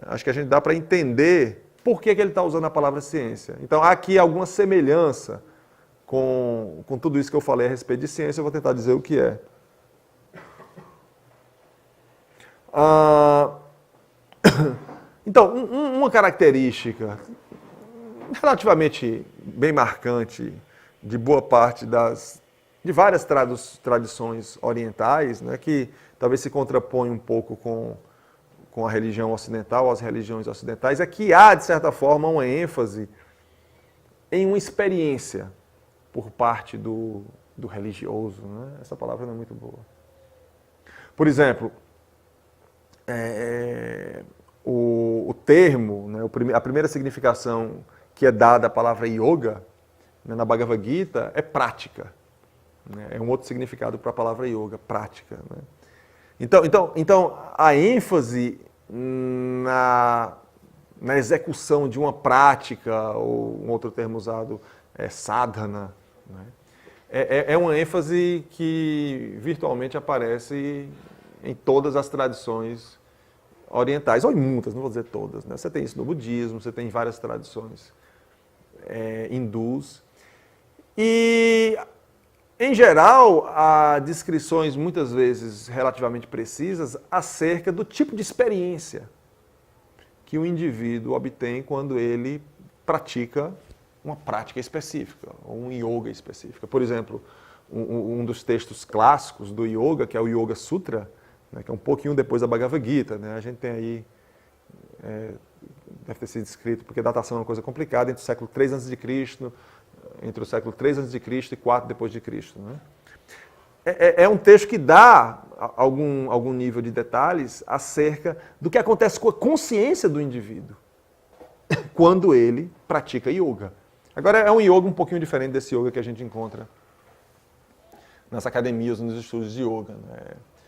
Acho que a gente dá para entender por que ele está usando a palavra ciência. Então, há aqui alguma semelhança com tudo isso que eu falei a respeito de ciência, eu vou tentar dizer o que é. Então, uma característica relativamente bem marcante de boa parte de várias tradições orientais, né, que talvez se contrapõe um pouco com a religião ocidental, as religiões ocidentais, é que há, de certa forma, uma ênfase em uma experiência por parte do religioso, né? Essa palavra não é muito boa. Por exemplo, o termo, né, a primeira significação que é dada à palavra yoga, né, na Bhagavad Gita, é prática. Né? É um outro significado para a palavra yoga, prática. Né? Então, a ênfase na execução de uma prática, ou um outro termo usado é sadhana, né? É uma ênfase que virtualmente aparece em todas as tradições orientais, ou em muitas, não vou dizer todas. Né? Você tem isso no budismo, você tem em várias tradições hindus. E, em geral, há descrições muitas vezes relativamente precisas acerca do tipo de experiência que o indivíduo obtém quando ele pratica uma prática específica, ou um yoga específico. Por exemplo, um dos textos clássicos do yoga, que é o Yoga Sutra, né, que é um pouquinho depois da Bhagavad Gita, né, a gente tem aí, deve ter sido escrito, porque datação é uma coisa complicada, entre o século 3 a.C., entre o século 3 a.C. e 4 depois de Cristo. Né? É um texto que dá algum nível de detalhes acerca do que acontece com a consciência do indivíduo quando ele pratica yoga. Agora, é um yoga um pouquinho diferente desse yoga que a gente encontra nas academias, nos estudos de yoga. Né?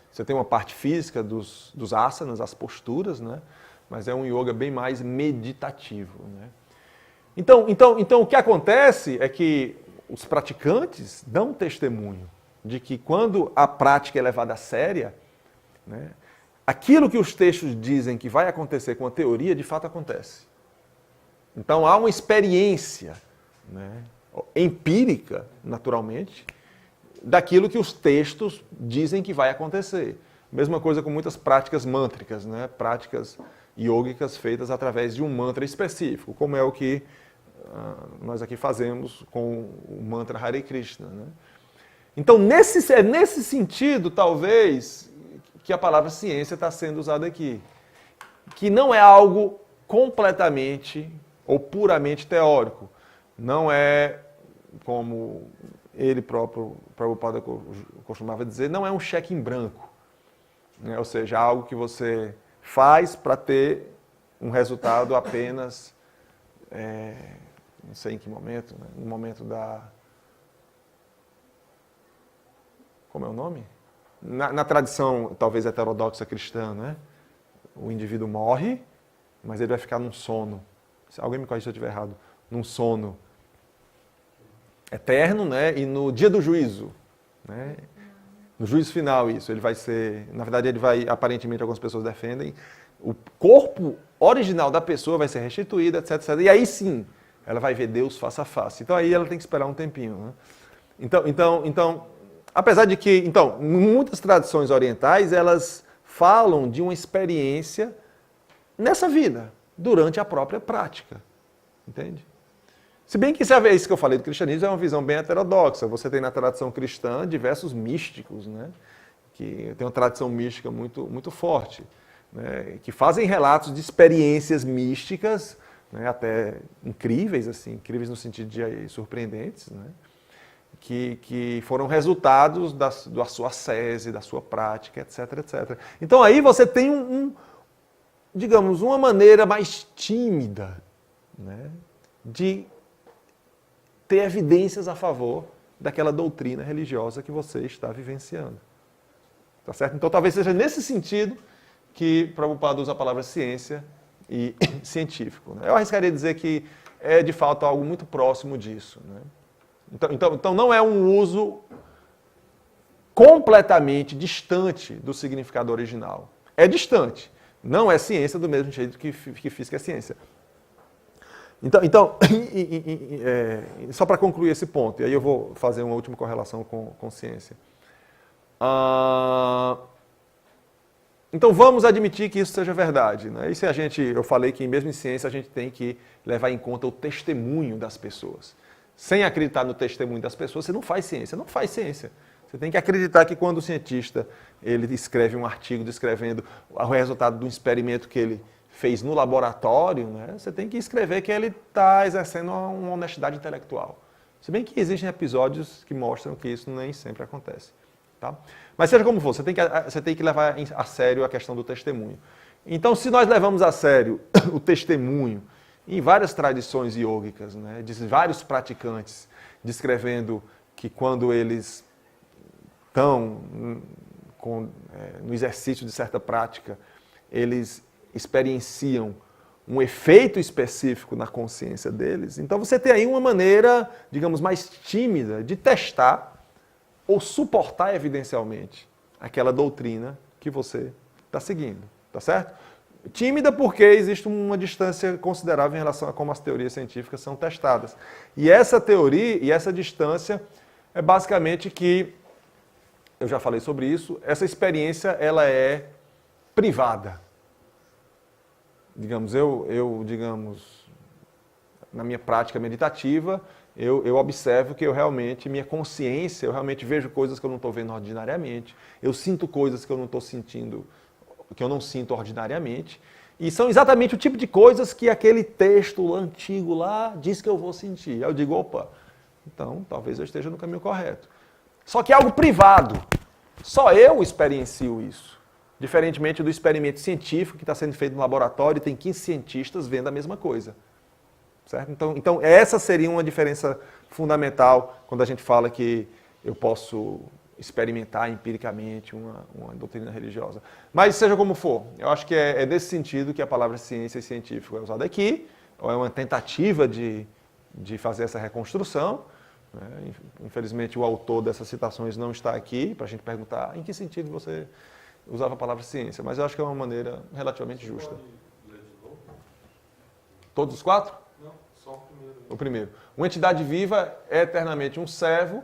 Você tem uma parte física dos asanas, as posturas, né? Mas é um yoga bem mais meditativo. Né? Então, o que acontece é que os praticantes dão testemunho de que quando a prática é levada a séria, né, aquilo que os textos dizem que vai acontecer com a teoria, de fato acontece. Então há uma experiência, né, empírica, naturalmente, daquilo que os textos dizem que vai acontecer. Mesma coisa com muitas práticas mântricas, né, práticas yógicas feitas através de um mantra específico, como é o que nós aqui fazemos com o mantra Hare Krishna. Né? Então, nesse sentido, talvez, que a palavra ciência está sendo usada aqui. Que não é algo completamente ou puramente teórico. Não é, como ele próprio, Prabhupada costumava dizer, não é um cheque em branco. Né? Ou seja, algo que você faz para ter um resultado apenas, não sei em que momento, né? No momento da... Como é o nome? Na tradição, talvez, heterodoxa cristã, né? O indivíduo morre, mas ele vai ficar num sono. Se alguém me corrija se eu estiver errado. Num sono eterno, né? E no dia do juízo, né? No juízo final, isso. Ele vai ser... Na verdade, ele vai, aparentemente, algumas pessoas defendem, o corpo original da pessoa vai ser restituído, etc, etc. E aí sim, ela vai ver Deus face a face. Então aí ela tem que esperar um tempinho, né? Então, apesar de que, muitas tradições orientais, elas falam de uma experiência nessa vida, durante a própria prática. Entende? Se bem que isso que eu falei do cristianismo é uma visão bem heterodoxa. Você tem na tradição cristã diversos místicos, né? Que tem uma tradição mística muito, muito forte, né? Que fazem relatos de experiências místicas, né? Até incríveis, assim, incríveis no sentido de surpreendentes, né? Que foram resultados da sua ascese, da sua prática, etc, etc. Então aí você tem digamos, uma maneira mais tímida, né, de ter evidências a favor daquela doutrina religiosa que você está vivenciando. Tá certo? Então talvez seja nesse sentido que Prabhupada usa a palavra ciência e científico. Né? Eu arriscaria dizer que é de fato algo muito próximo disso, né? Então não é um uso completamente distante do significado original. É distante. Não é ciência do mesmo jeito que física é ciência. Então só para concluir esse ponto, e aí eu vou fazer uma última correlação com ciência. Então vamos admitir que isso seja verdade. Né? Eu falei que mesmo em ciência a gente tem que levar em conta o testemunho das pessoas. Sem acreditar no testemunho das pessoas, você não faz ciência. Não faz ciência. Você tem que acreditar que quando o cientista ele escreve um artigo descrevendo o resultado de um experimento que ele fez no laboratório, né, você tem que escrever que ele está exercendo uma honestidade intelectual. Se bem que existem episódios que mostram que isso nem sempre acontece. Tá? Mas seja como for, você tem que levar a sério a questão do testemunho. Então, se nós levamos a sério o testemunho, em várias tradições iógicas, né, de vários praticantes, descrevendo que quando eles estão no exercício de certa prática, eles experienciam um efeito específico na consciência deles. Então você tem aí uma maneira, digamos, mais tímida de testar ou suportar evidencialmente aquela doutrina que você está seguindo, tá certo? Tímida porque existe uma distância considerável em relação a como as teorias científicas são testadas. E essa teoria e essa distância é basicamente que, eu já falei sobre isso, essa experiência ela é privada. Digamos, na minha prática meditativa, eu observo que minha consciência, eu realmente vejo coisas que eu não estou vendo ordinariamente, eu sinto coisas que eu não estou sentindo, que eu não sinto ordinariamente, e são exatamente o tipo de coisas que aquele texto antigo lá diz que eu vou sentir. Aí eu digo, opa, então talvez eu esteja no caminho correto. Só que é algo privado. Só eu experiencio isso. Diferentemente do experimento científico que está sendo feito no laboratório e tem 15 cientistas vendo a mesma coisa. Certo? Então essa seria uma diferença fundamental quando a gente fala que eu posso experimentar empiricamente uma doutrina religiosa. Mas seja como for, eu acho que é nesse sentido que a palavra ciência e científico é usada aqui, ou é uma tentativa de fazer essa reconstrução. Né? Infelizmente o autor dessas citações não está aqui para a gente perguntar em que sentido você usava a palavra ciência, mas eu acho que é uma maneira relativamente justa. Todos os 4? Não, só o primeiro. O primeiro. Uma entidade viva é eternamente um servo.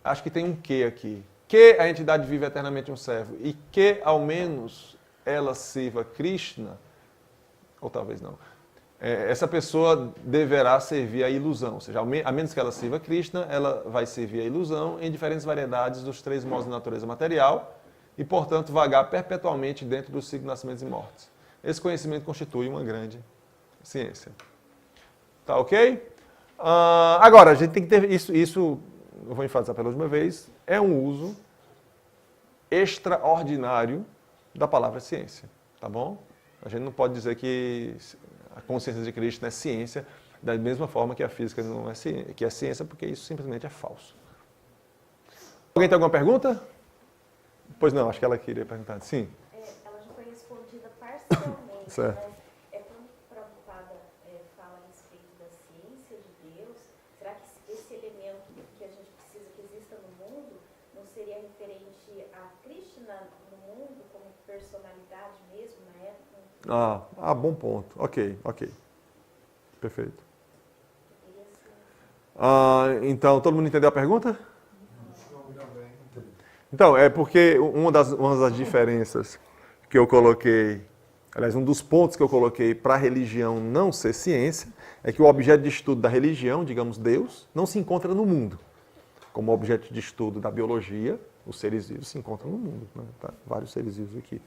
Acho que tem um que aqui. Que a entidade viva é eternamente um servo e que, ao menos, ela sirva Krishna, ou talvez não, essa pessoa deverá servir a ilusão. Ou seja, a menos que ela sirva Krishna, ela vai servir a ilusão em diferentes variedades dos 3 modos de natureza material e, portanto, vagar perpetualmente dentro do ciclo de nascimentos e mortes. esse conhecimento constitui uma grande ciência. Tá ok? Agora, a gente tem que ter isso, eu vou enfatizar pela última vez, é um uso extraordinário da palavra ciência, tá bom? A gente não pode dizer que a consciência de Cristo não é ciência, da mesma forma que a física não é ciência, que é ciência, porque isso simplesmente é falso. Alguém tem alguma pergunta? Pois não, acho que ela queria perguntar. Sim. Ela já foi respondida parcialmente, Certo. mas quando Prabhupada fala a respeito da ciência de Deus, será que esse elemento que a gente precisa que exista no mundo não seria referente a Krishna no mundo como personalidade mesmo na época? Bom ponto. Ok. Perfeito. Então, todo mundo entendeu a pergunta? Então, é porque uma das diferenças que eu coloquei, aliás, um dos pontos que eu coloquei para a religião não ser ciência, é que o objeto de estudo da religião, digamos Deus, não se encontra no mundo. Como objeto de estudo da biologia, os seres vivos se encontram no mundo. Né? Tá? Vários seres vivos aqui.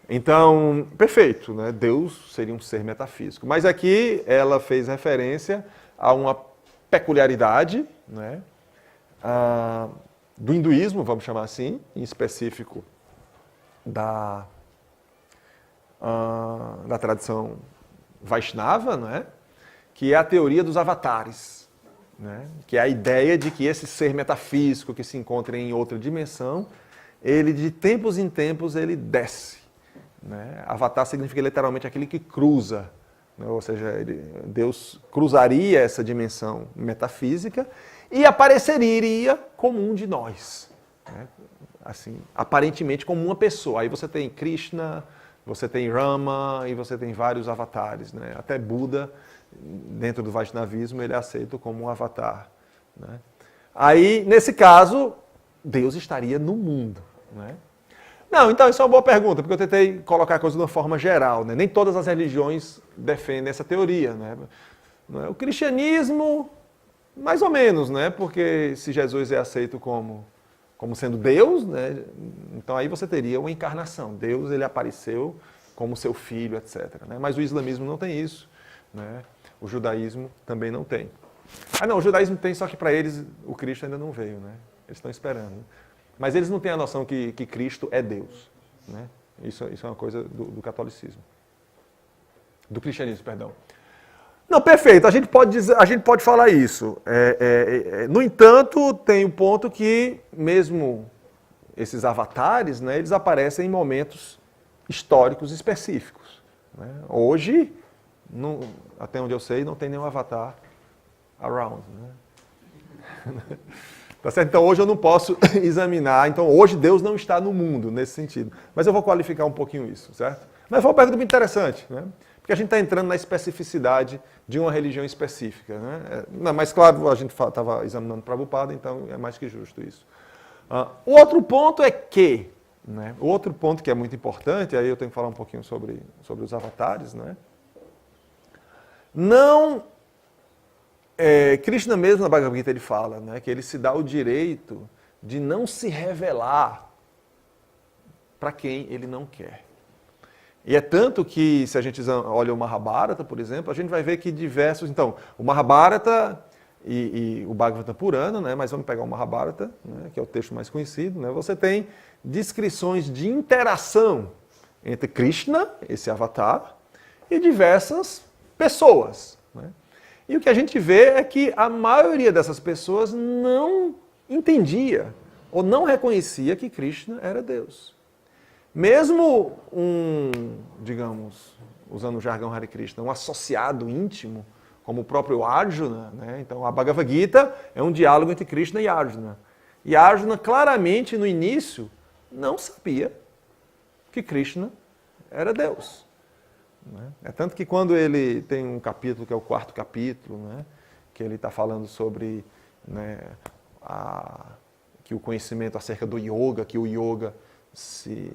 Então, perfeito, né? Deus seria um ser metafísico. Mas aqui ela fez referência a uma peculiaridade, né? Do hinduísmo, vamos chamar assim, em específico da tradição Vaishnava, né? Que é a teoria dos avatares, né? Que é a ideia de que esse ser metafísico que se encontra em outra dimensão, ele de tempos em tempos ele desce. Né? Avatar significa literalmente aquele que cruza, né? Ou seja, Deus cruzaria essa dimensão metafísica e apareceria como um de nós, né? Assim, aparentemente como uma pessoa. Aí você tem Krishna, você tem Rama e você tem vários avatares, né? Até Buda, dentro do Vaishnavismo, ele é aceito como um avatar, né? Aí, nesse caso, Deus estaria no mundo, né? Não, então isso é uma boa pergunta, porque eu tentei colocar a coisa de uma forma geral, né? Nem todas as religiões defendem essa teoria, né? O cristianismo, mais ou menos, né? Porque se Jesus é aceito como sendo Deus, né? Então aí você teria uma encarnação. Deus, ele apareceu como seu filho, etc. Né? Mas o islamismo não tem isso, né? O judaísmo também não tem. Não, o judaísmo tem, só que para eles o Cristo ainda não veio, né? Eles estão esperando. Mas eles não têm a noção que Cristo é Deus, né? Isso é uma coisa do catolicismo. Do cristianismo, perdão. Não, perfeito, a gente pode falar isso. No entanto, tem um ponto que, mesmo esses avatares, né, eles aparecem em momentos históricos específicos. Né? Hoje, até onde eu sei, não tem nenhum avatar around. Né? Tá certo? Então, hoje eu não posso examinar. Então, hoje Deus não está no mundo, nesse sentido. Mas eu vou qualificar um pouquinho isso, certo? Mas foi uma pergunta muito interessante, né? Porque a gente está entrando na especificidade de uma religião específica, né? Mas, claro, a gente estava examinando Prabhupada, então é mais que justo isso. O outro ponto é que, né? O outro ponto que é muito importante, aí eu tenho que falar um pouquinho sobre os avatares, né? Krishna mesmo na Bhagavad Gita ele fala, né, que ele se dá o direito de não se revelar para quem ele não quer. E é tanto que, se a gente olha o Mahabharata, por exemplo, a gente vai ver que diversos... Então, o Mahabharata e o Bhagavata Purana, né, mas vamos pegar o Mahabharata, né, que é o texto mais conhecido, né, você tem descrições de interação entre Krishna, esse avatar, e diversas pessoas, né? E o que a gente vê é que a maioria dessas pessoas não entendia ou não reconhecia que Krishna era Deus. Mesmo digamos, usando o jargão Hare Krishna, um associado íntimo, como o próprio Arjuna, né? Então a Bhagavad Gita é um diálogo entre Krishna e Arjuna. E Arjuna claramente no início não sabia que Krishna era Deus. É tanto que quando ele tem um capítulo, que é o 4º capítulo, né, que ele está falando sobre, né, que o conhecimento acerca do yoga, que o yoga se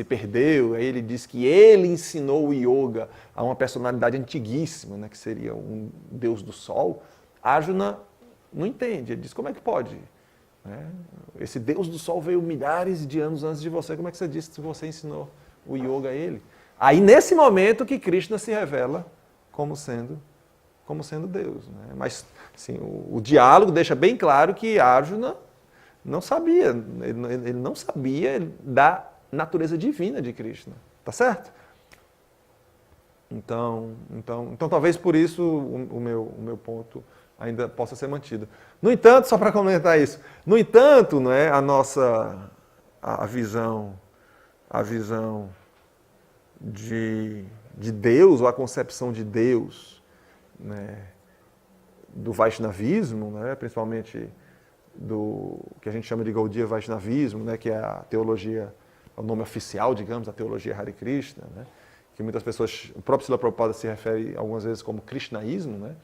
perdeu, aí ele diz que ele ensinou o yoga a uma personalidade antiguíssima, né, que seria um deus do sol. Arjuna não entende, ele diz, como é que pode? Né? Esse deus do sol veio milhares de anos antes de você, como é que você disse que você ensinou o yoga a ele. Aí, nesse momento, que Krishna se revela como sendo Deus. Né? Mas assim, o diálogo deixa bem claro que Arjuna não sabia, ele não sabia da natureza divina de Krishna. Tá certo? Então talvez por isso o meu ponto ainda possa ser mantido. No entanto, só para comentar isso, no entanto, não é, a visão de Deus, ou a concepção de Deus, né, do Vaishnavismo, né, principalmente do que a gente chama de Gaudiya Vaishnavismo, né, que é a teologia, o nome oficial, digamos, da teologia Hare Krishna, né, que muitas pessoas, o próprio Srila Prabhupada se refere algumas vezes como Krishnaísmo, né,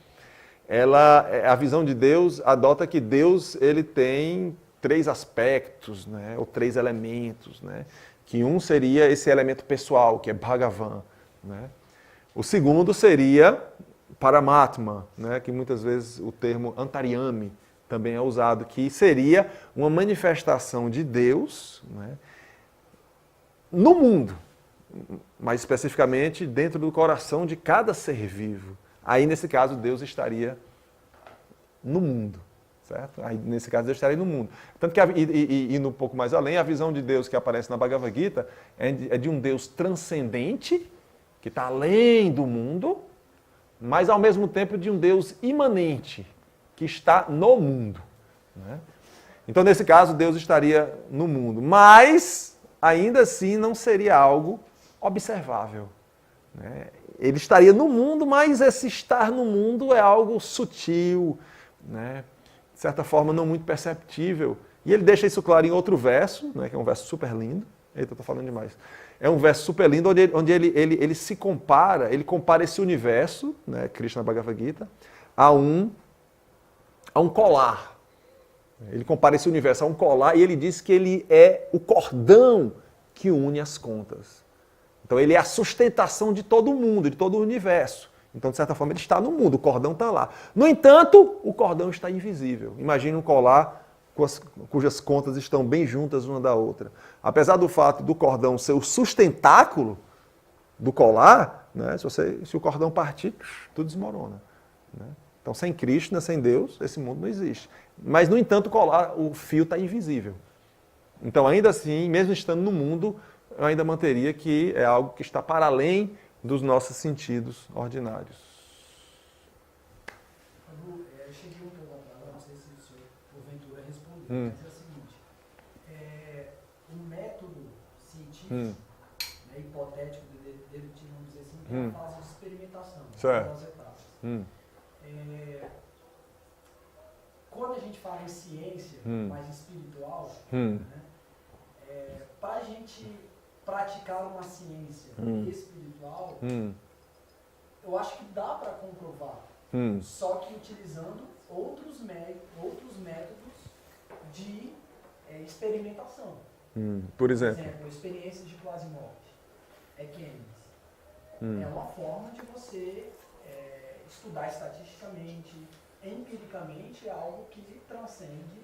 a visão de Deus adota que Deus ele tem 3 aspectos, né, ou 3 elementos, né, que um seria esse elemento pessoal, que é Bhagavan, né, o segundo seria Paramatma, né, que muitas vezes o termo Antaryami também é usado, que seria uma manifestação de Deus, né, no mundo, mais especificamente dentro do coração de cada ser vivo. Aí, nesse caso, Deus estaria no mundo, certo? Aí, nesse caso, Deus estaria no mundo. Tanto que, indo um pouco mais além, a visão de Deus que aparece na Bhagavad Gita é de um Deus transcendente, que está além do mundo, mas, ao mesmo tempo, de um Deus imanente, que está no mundo. Né? Então, nesse caso, Deus estaria no mundo, mas, ainda assim, não seria algo observável. Né? Ele estaria no mundo, mas esse estar no mundo é algo sutil, né? De certa forma não muito perceptível. E ele deixa isso claro em outro verso, né? Que é um verso super lindo. Eita, eu estou falando demais. É um verso super lindo onde ele se compara, ele compara esse universo, né? Krishna Bhagavad Gita, a um colar. Ele compara esse universo a um colar e ele diz que ele é o cordão que une as contas. Então ele é a sustentação de todo o mundo, de todo o universo. Então, de certa forma, ele está no mundo, o cordão está lá. No entanto, o cordão está invisível. Imagine um colar cujas contas estão bem juntas uma da outra. Apesar do fato do cordão ser o sustentáculo do colar, né, se o cordão partir, tudo desmorona. Né? Então, sem Krishna, sem Deus, esse mundo não existe. Mas, no entanto, o fio está invisível. Então, ainda assim, mesmo estando no mundo, eu ainda manteria que é algo que está para além dos nossos sentidos ordinários. Eu cheguei um pouco atrás, não sei se o senhor porventura respondeu, mas é o seguinte, o método científico, né, hipotético, dedutivo, vamos dizer assim, que é a fase de experimentação, das etapas. Quando a gente fala em ciência mais espiritual, né, para a gente praticar uma ciência espiritual, eu acho que dá para comprovar, só que utilizando outros métodos de experimentação. Por exemplo, experiências de Quasimodo, Keynes. É uma forma de você estudar estatisticamente, empiricamente, algo que transcende.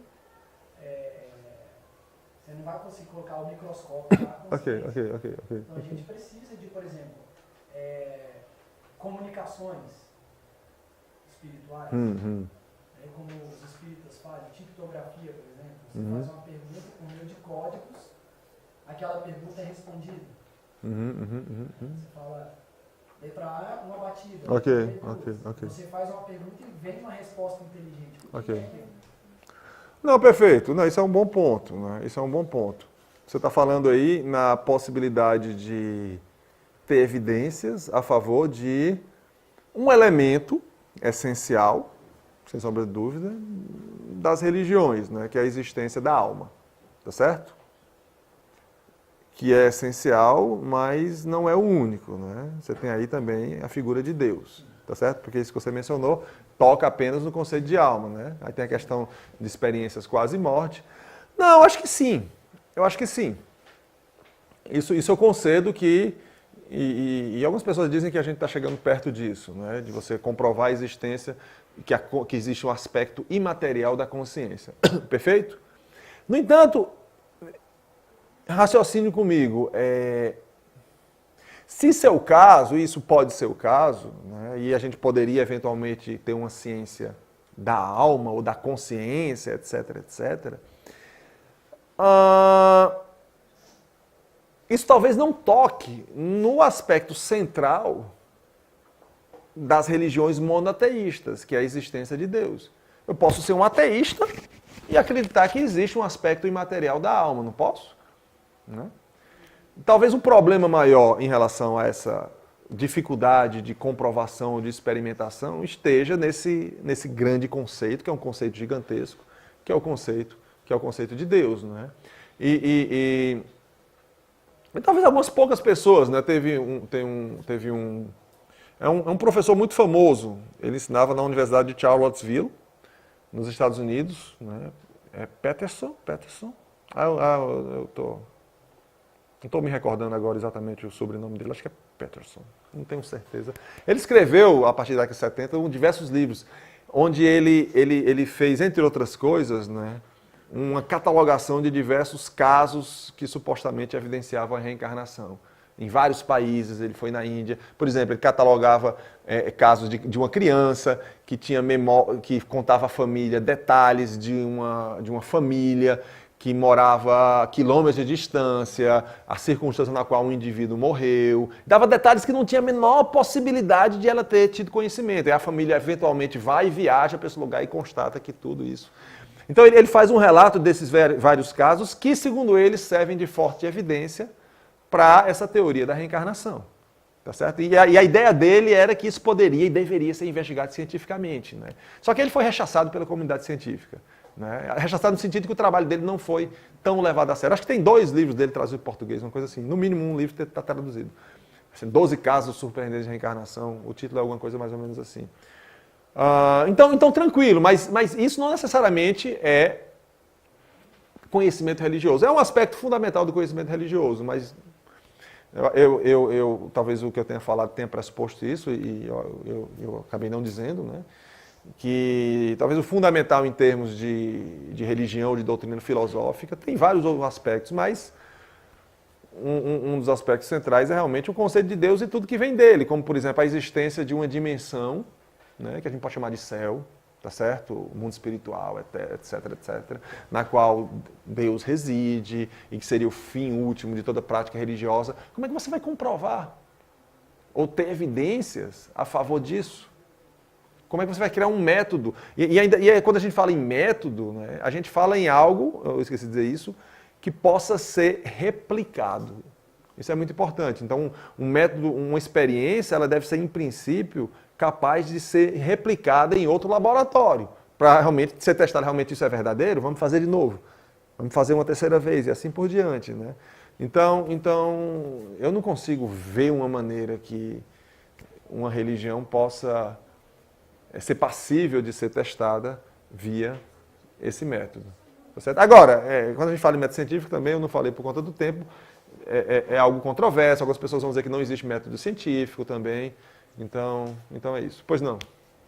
Você não vai conseguir colocar o microscópio na consciência. Ok. Então a gente precisa de, por exemplo, comunicações espirituais, como os espíritas fazem, tiptografia, por exemplo. Você faz uma pergunta por meio de códigos, aquela pergunta é respondida. Você fala, letra A, uma batida. Ok. Você faz uma pergunta e vem uma resposta inteligente. Não, perfeito. Não, isso é um bom ponto. Né? Isso é um bom ponto. Você está falando aí na possibilidade de ter evidências a favor de um elemento essencial, sem sombra de dúvida, das religiões, né? Que é a existência da alma. Tá certo? Que é essencial, mas não é o único. Né? Você tem aí também a figura de Deus. Tá certo? Porque isso que você mencionou toca apenas no conceito de alma, né? Aí tem a questão de experiências quase morte. Não, eu acho que sim. Isso eu concedo que... E algumas pessoas dizem que a gente está chegando perto disso, né? De você comprovar a existência, que existe um aspecto imaterial da consciência. Perfeito? No entanto, raciocínio comigo, Se isso é o caso, e isso pode ser o caso, né, e a gente poderia eventualmente ter uma ciência da alma ou da consciência, etc, etc. Isso talvez não toque no aspecto central das religiões monoteístas, que é a existência de Deus. Eu posso ser um ateísta e acreditar que existe um aspecto imaterial da alma, não posso? Né? Talvez um problema maior em relação a essa dificuldade de comprovação, de experimentação, esteja nesse grande conceito, que é um conceito gigantesco, que é o conceito de Deus. Né? E talvez algumas poucas pessoas, né? É um professor muito famoso, ele ensinava na Universidade de Charlottesville, nos Estados Unidos, né? É Peterson? Não estou me recordando agora exatamente o sobrenome dele, acho que é Peterson, não tenho certeza. Ele escreveu, a partir da década de 70, diversos livros, onde ele fez, entre outras coisas, né, uma catalogação de diversos casos que supostamente evidenciavam a reencarnação. Em vários países, ele foi na Índia. Por exemplo, ele catalogava casos de uma criança que tinha memória, que contava à família detalhes de uma família que morava a quilômetros de distância, a circunstância na qual um indivíduo morreu. Dava detalhes que não tinha a menor possibilidade de ela ter tido conhecimento. E a família eventualmente vai e viaja para esse lugar e constata que tudo isso. Então ele faz um relato desses vários casos que, segundo ele, servem de forte evidência para essa teoria da reencarnação. Tá certo? E a ideia dele era que isso poderia e deveria ser investigado cientificamente. Né? Só que ele foi rechaçado pela comunidade científica. Né? Rechaçado no sentido que o trabalho dele não foi tão levado a sério. Acho que tem 2 livros dele traduzidos em português, uma coisa assim. No mínimo um livro está traduzido. Assim, 12 casos surpreendentes de reencarnação. O título é alguma coisa mais ou menos assim. Então tranquilo, mas isso não necessariamente é conhecimento religioso. É um aspecto fundamental do conhecimento religioso, mas talvez o que eu tenha falado tenha pressuposto isso, e eu acabei não dizendo, né? Que talvez o fundamental em termos de religião, de doutrina filosófica, tem vários outros aspectos, mas um dos aspectos centrais é realmente o conceito de Deus e tudo que vem dele, como, por exemplo, a existência de uma dimensão, né, que a gente pode chamar de céu, tá certo? O mundo espiritual, etc, etc, na qual Deus reside e que seria o fim último de toda prática religiosa. Como é que você vai comprovar ou ter evidências a favor disso? Como é que você vai criar um método? E quando a gente fala em método, né, a gente fala em algo, eu esqueci de dizer isso, que possa ser replicado. Isso é muito importante. Então, um método, uma experiência, ela deve ser, em princípio, capaz de ser replicada em outro laboratório. Para realmente ser testado, realmente isso é verdadeiro, vamos fazer de novo. Vamos fazer uma terceira vez e assim por diante. Né? Então, eu não consigo ver uma maneira que uma religião possa ser passível de ser testada via esse método. Tá certo? Agora, quando a gente fala em método científico também, eu não falei por conta do tempo, é algo controverso, algumas pessoas vão dizer que não existe método científico também, então é isso. Pois não?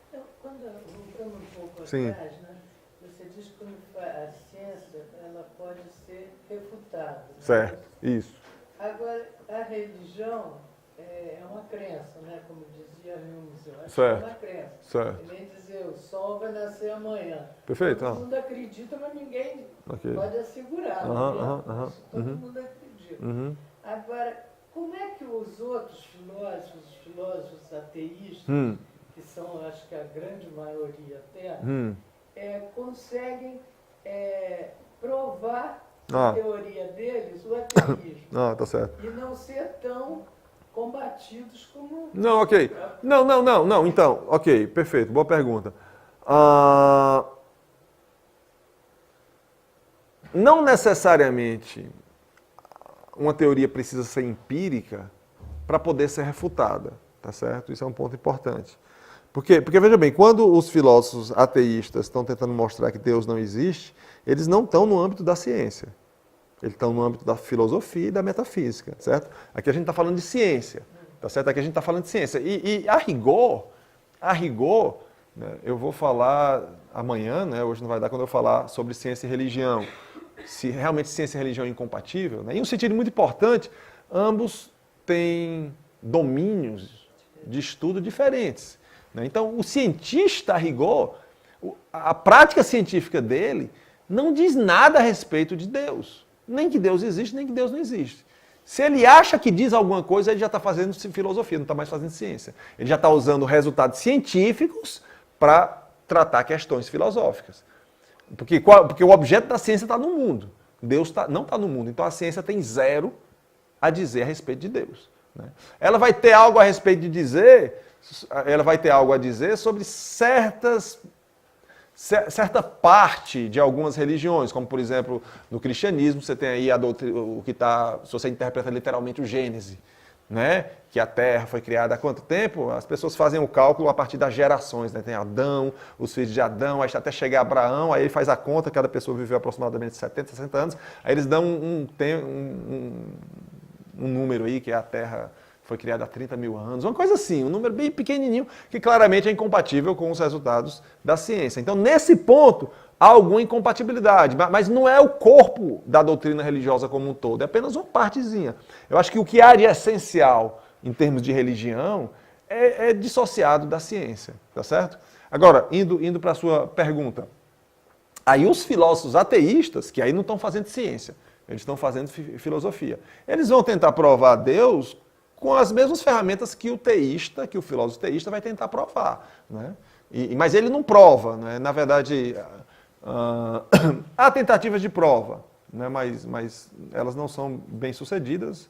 Então, voltando um pouco Sim. atrás, né, você diz que a ciência ela pode ser refutada. Certo, isso. Agora, a religião é uma crença, né? Como dizia Humes, eu acho Certo. que é uma crença. Certo. Que nem dizer, o sol vai nascer amanhã. Perfeito? Todo mundo acredita, mas ninguém Ok. pode assegurar. Aham. Isso todo mundo acredita. Uhum. Agora, como é que os outros filósofos ateístas, que são, acho que a grande maioria até, conseguem provar a teoria deles, o ateísmo, Tá certo. e não ser tão combatidos como... Não, ok. Não, então, ok, perfeito, boa pergunta. Não necessariamente uma teoria precisa ser empírica para poder ser refutada, tá certo? Isso é um ponto importante. Porque veja bem, quando os filósofos ateístas estão tentando mostrar que Deus não existe, eles não estão no âmbito da ciência. Eles estão no âmbito da filosofia e da metafísica, certo? Aqui a gente está falando de ciência, tá certo? Aqui a gente está falando de ciência. E a rigor, né, eu vou falar amanhã, né, hoje não vai dar, quando eu falar sobre ciência e religião, se realmente ciência e religião é incompatível, né? Em um sentido muito importante, ambos têm domínios de estudo diferentes. Né? Então, o cientista, a rigor, a prática científica dele não diz nada a respeito de Deus. Nem que Deus existe, nem que Deus não existe. Se ele acha que diz alguma coisa, ele já está fazendo filosofia, não está mais fazendo ciência. Ele já está usando resultados científicos para tratar questões filosóficas. Porque o objeto da ciência está no mundo. Deus não está no mundo. Então a ciência tem zero a dizer a respeito de Deus. Né? Ela vai ter algo a respeito de dizer, ela vai ter algo a dizer sobre certa parte de algumas religiões, como por exemplo no cristianismo você tem aí o que está, se você interpreta literalmente o Gênesis, né? Que a Terra foi criada há quanto tempo? As pessoas fazem o cálculo a partir das gerações, né? Tem Adão, os filhos de Adão, aí até chegar a Abraão, aí ele faz a conta, cada pessoa viveu aproximadamente 70, 60 anos, aí eles dão um número aí, que é a Terra foi criada há 30 mil anos, uma coisa assim, um número bem pequenininho, que claramente é incompatível com os resultados da ciência. Então, nesse ponto, há alguma incompatibilidade, mas não é o corpo da doutrina religiosa como um todo, é apenas uma partezinha. Eu acho que o que há de essencial em termos de religião é dissociado da ciência, tá certo? Agora, indo para a sua pergunta, aí os filósofos ateístas, que aí não estão fazendo ciência, eles estão fazendo filosofia, eles vão tentar provar Deus com as mesmas ferramentas que o filósofo teísta vai tentar provar. Né? Mas ele não prova. Né? Na verdade, há tentativas de prova, né? mas elas não são bem-sucedidas.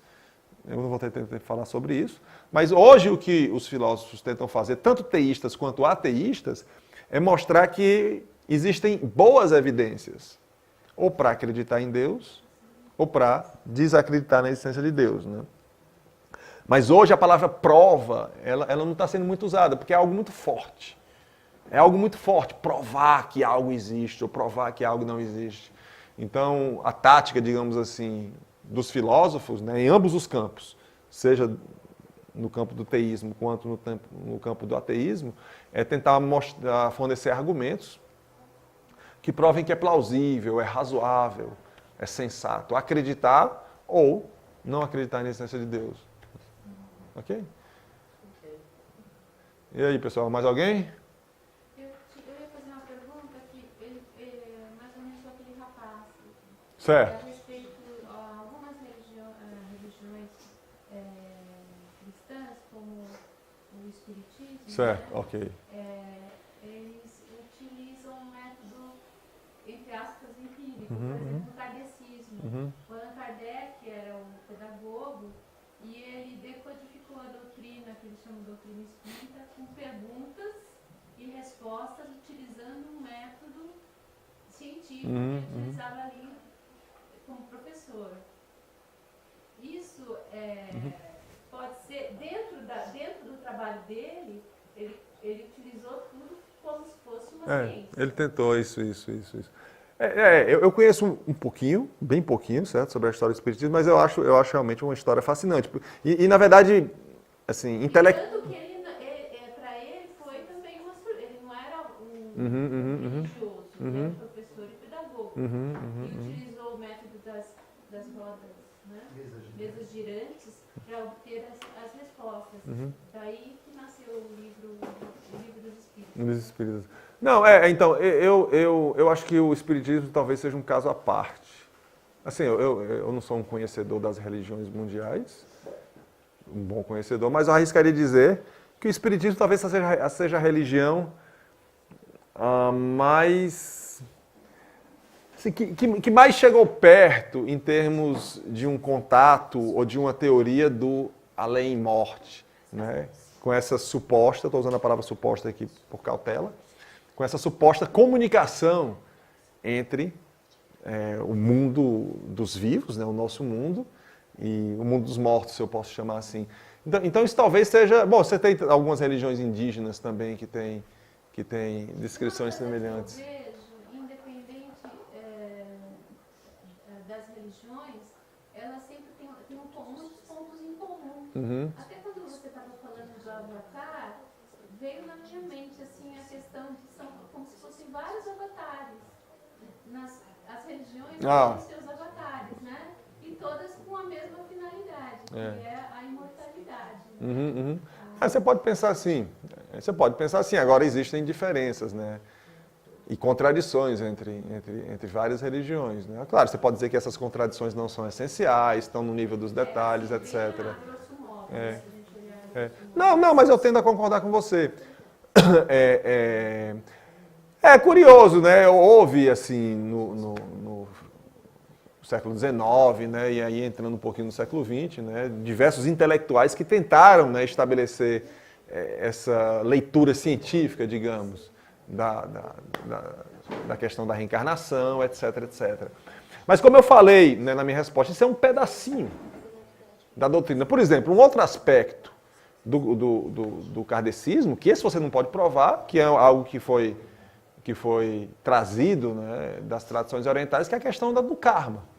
Eu não vou ter tempo de falar sobre isso. Mas hoje o que os filósofos tentam fazer, tanto teístas quanto ateístas, é mostrar que existem boas evidências, ou para acreditar em Deus, ou para desacreditar na existência de Deus. Né? Mas hoje a palavra prova, ela não está sendo muito usada, porque é algo muito forte. É algo muito forte, provar que algo existe ou provar que algo não existe. Então, a tática, digamos assim, dos filósofos, né, em ambos os campos, seja no campo do teísmo quanto no campo do ateísmo, é tentar fornecer argumentos que provem que é plausível, é razoável, é sensato acreditar ou não acreditar na existência de Deus. Ok? E aí, pessoal, mais alguém? Eu ia fazer uma pergunta que mais ou menos para aquele rapaz. Certo. A respeito de algumas religiões cristãs, como o Espiritismo. Certo, né? ok. Eles utilizam um método, entre aspas, empírico, por exemplo, o kardecismo. O Allan Kardec era um pedagogo e ele decodificou a doutrina, que eles chamam de doutrina espírita, com perguntas e respostas, utilizando um método científico que ele utilizava ali como professor. Isso pode ser, dentro do trabalho dele, ele utilizou tudo como se fosse uma ciência. Ele tentou isso. Eu conheço um pouquinho, bem pouquinho, certo, sobre a história do espiritismo, mas eu acho realmente uma história fascinante. E na verdade, assim, Tanto que para ele foi também ele não era um religioso, ele era professor e pedagogo. E utilizou o método das rodas, né? Mesas girantes, para obter as respostas. Daí que nasceu o livro dos Espíritos. Dos espíritos. Não, então, eu acho que o espiritismo talvez seja um caso à parte. Assim, eu não sou um conhecedor das religiões mundiais, um bom conhecedor, mas eu arriscaria dizer que o espiritismo talvez seja a religião mais... Assim, que mais chegou perto em termos de um contato ou de uma teoria do além-morte, né? Com essa suposta, estou usando a palavra suposta aqui por cautela, com essa suposta comunicação entre o mundo dos vivos, né, o nosso mundo, e o mundo dos mortos, se eu posso chamar assim. Então isso talvez seja... Bom, você tem algumas religiões indígenas também que têm descrições semelhantes. Eu vejo, independente das religiões, elas sempre têm muitos pontos em comum. Até quando você estava falando do Avatar, veio na minha mente assim, a questão de são como se fossem vários avatares. As religiões têm seus avatares, né? E todas com a mesma finalidade, que é a imortalidade. Aí você pode pensar assim. Agora existem diferenças, né? E contradições entre várias religiões, né? Claro, você pode dizer que essas contradições não são essenciais, estão no nível dos detalhes, etc. Não, mas eu tendo a concordar com você. É curioso, né? Houve, assim, no século XIX, né? E aí entrando um pouquinho no século XX, né? Diversos intelectuais que tentaram, né, estabelecer essa leitura científica, digamos, da questão da reencarnação, etc, etc. Mas como eu falei, né, na minha resposta, isso é um pedacinho da doutrina. Por exemplo, um outro aspecto do kardecismo, que esse você não pode provar, que é algo que foi trazido, né, das tradições orientais, que é a questão do karma.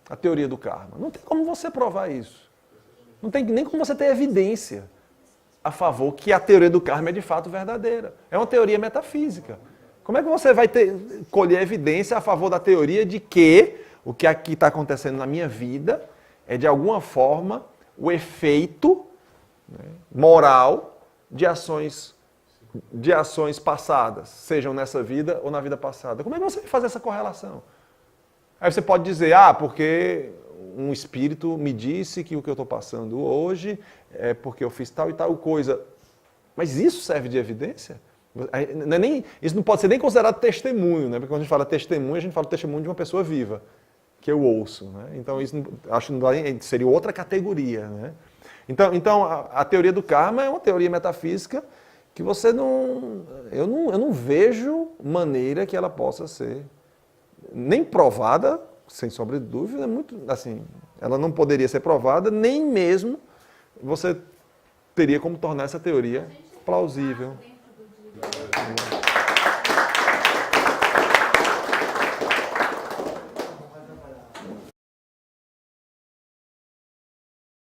A teoria do karma. Não tem como você provar isso. Não tem nem como você ter evidência a favor que a teoria do karma é de fato verdadeira. É uma teoria metafísica. Como é que você vai colher evidência a favor da teoria de que o que aqui está acontecendo na minha vida é, de alguma forma, o efeito, né, moral de ações passadas, sejam nessa vida ou na vida passada? Como é que você vai fazer essa correlação? Aí você pode dizer, porque um espírito me disse que o que eu estou passando hoje é porque eu fiz tal e tal coisa. Mas isso serve de evidência? Isso não pode ser nem considerado testemunho, né? Porque quando a gente fala testemunho, a gente fala testemunho de uma pessoa viva, que eu ouço, né? Então isso acho que seria outra categoria, né? Então a teoria do karma é uma teoria metafísica que eu não vejo maneira que ela possa ser nem provada, sem sombra de dúvida, muito assim, ela não poderia ser provada, nem mesmo você teria como tornar essa teoria plausível.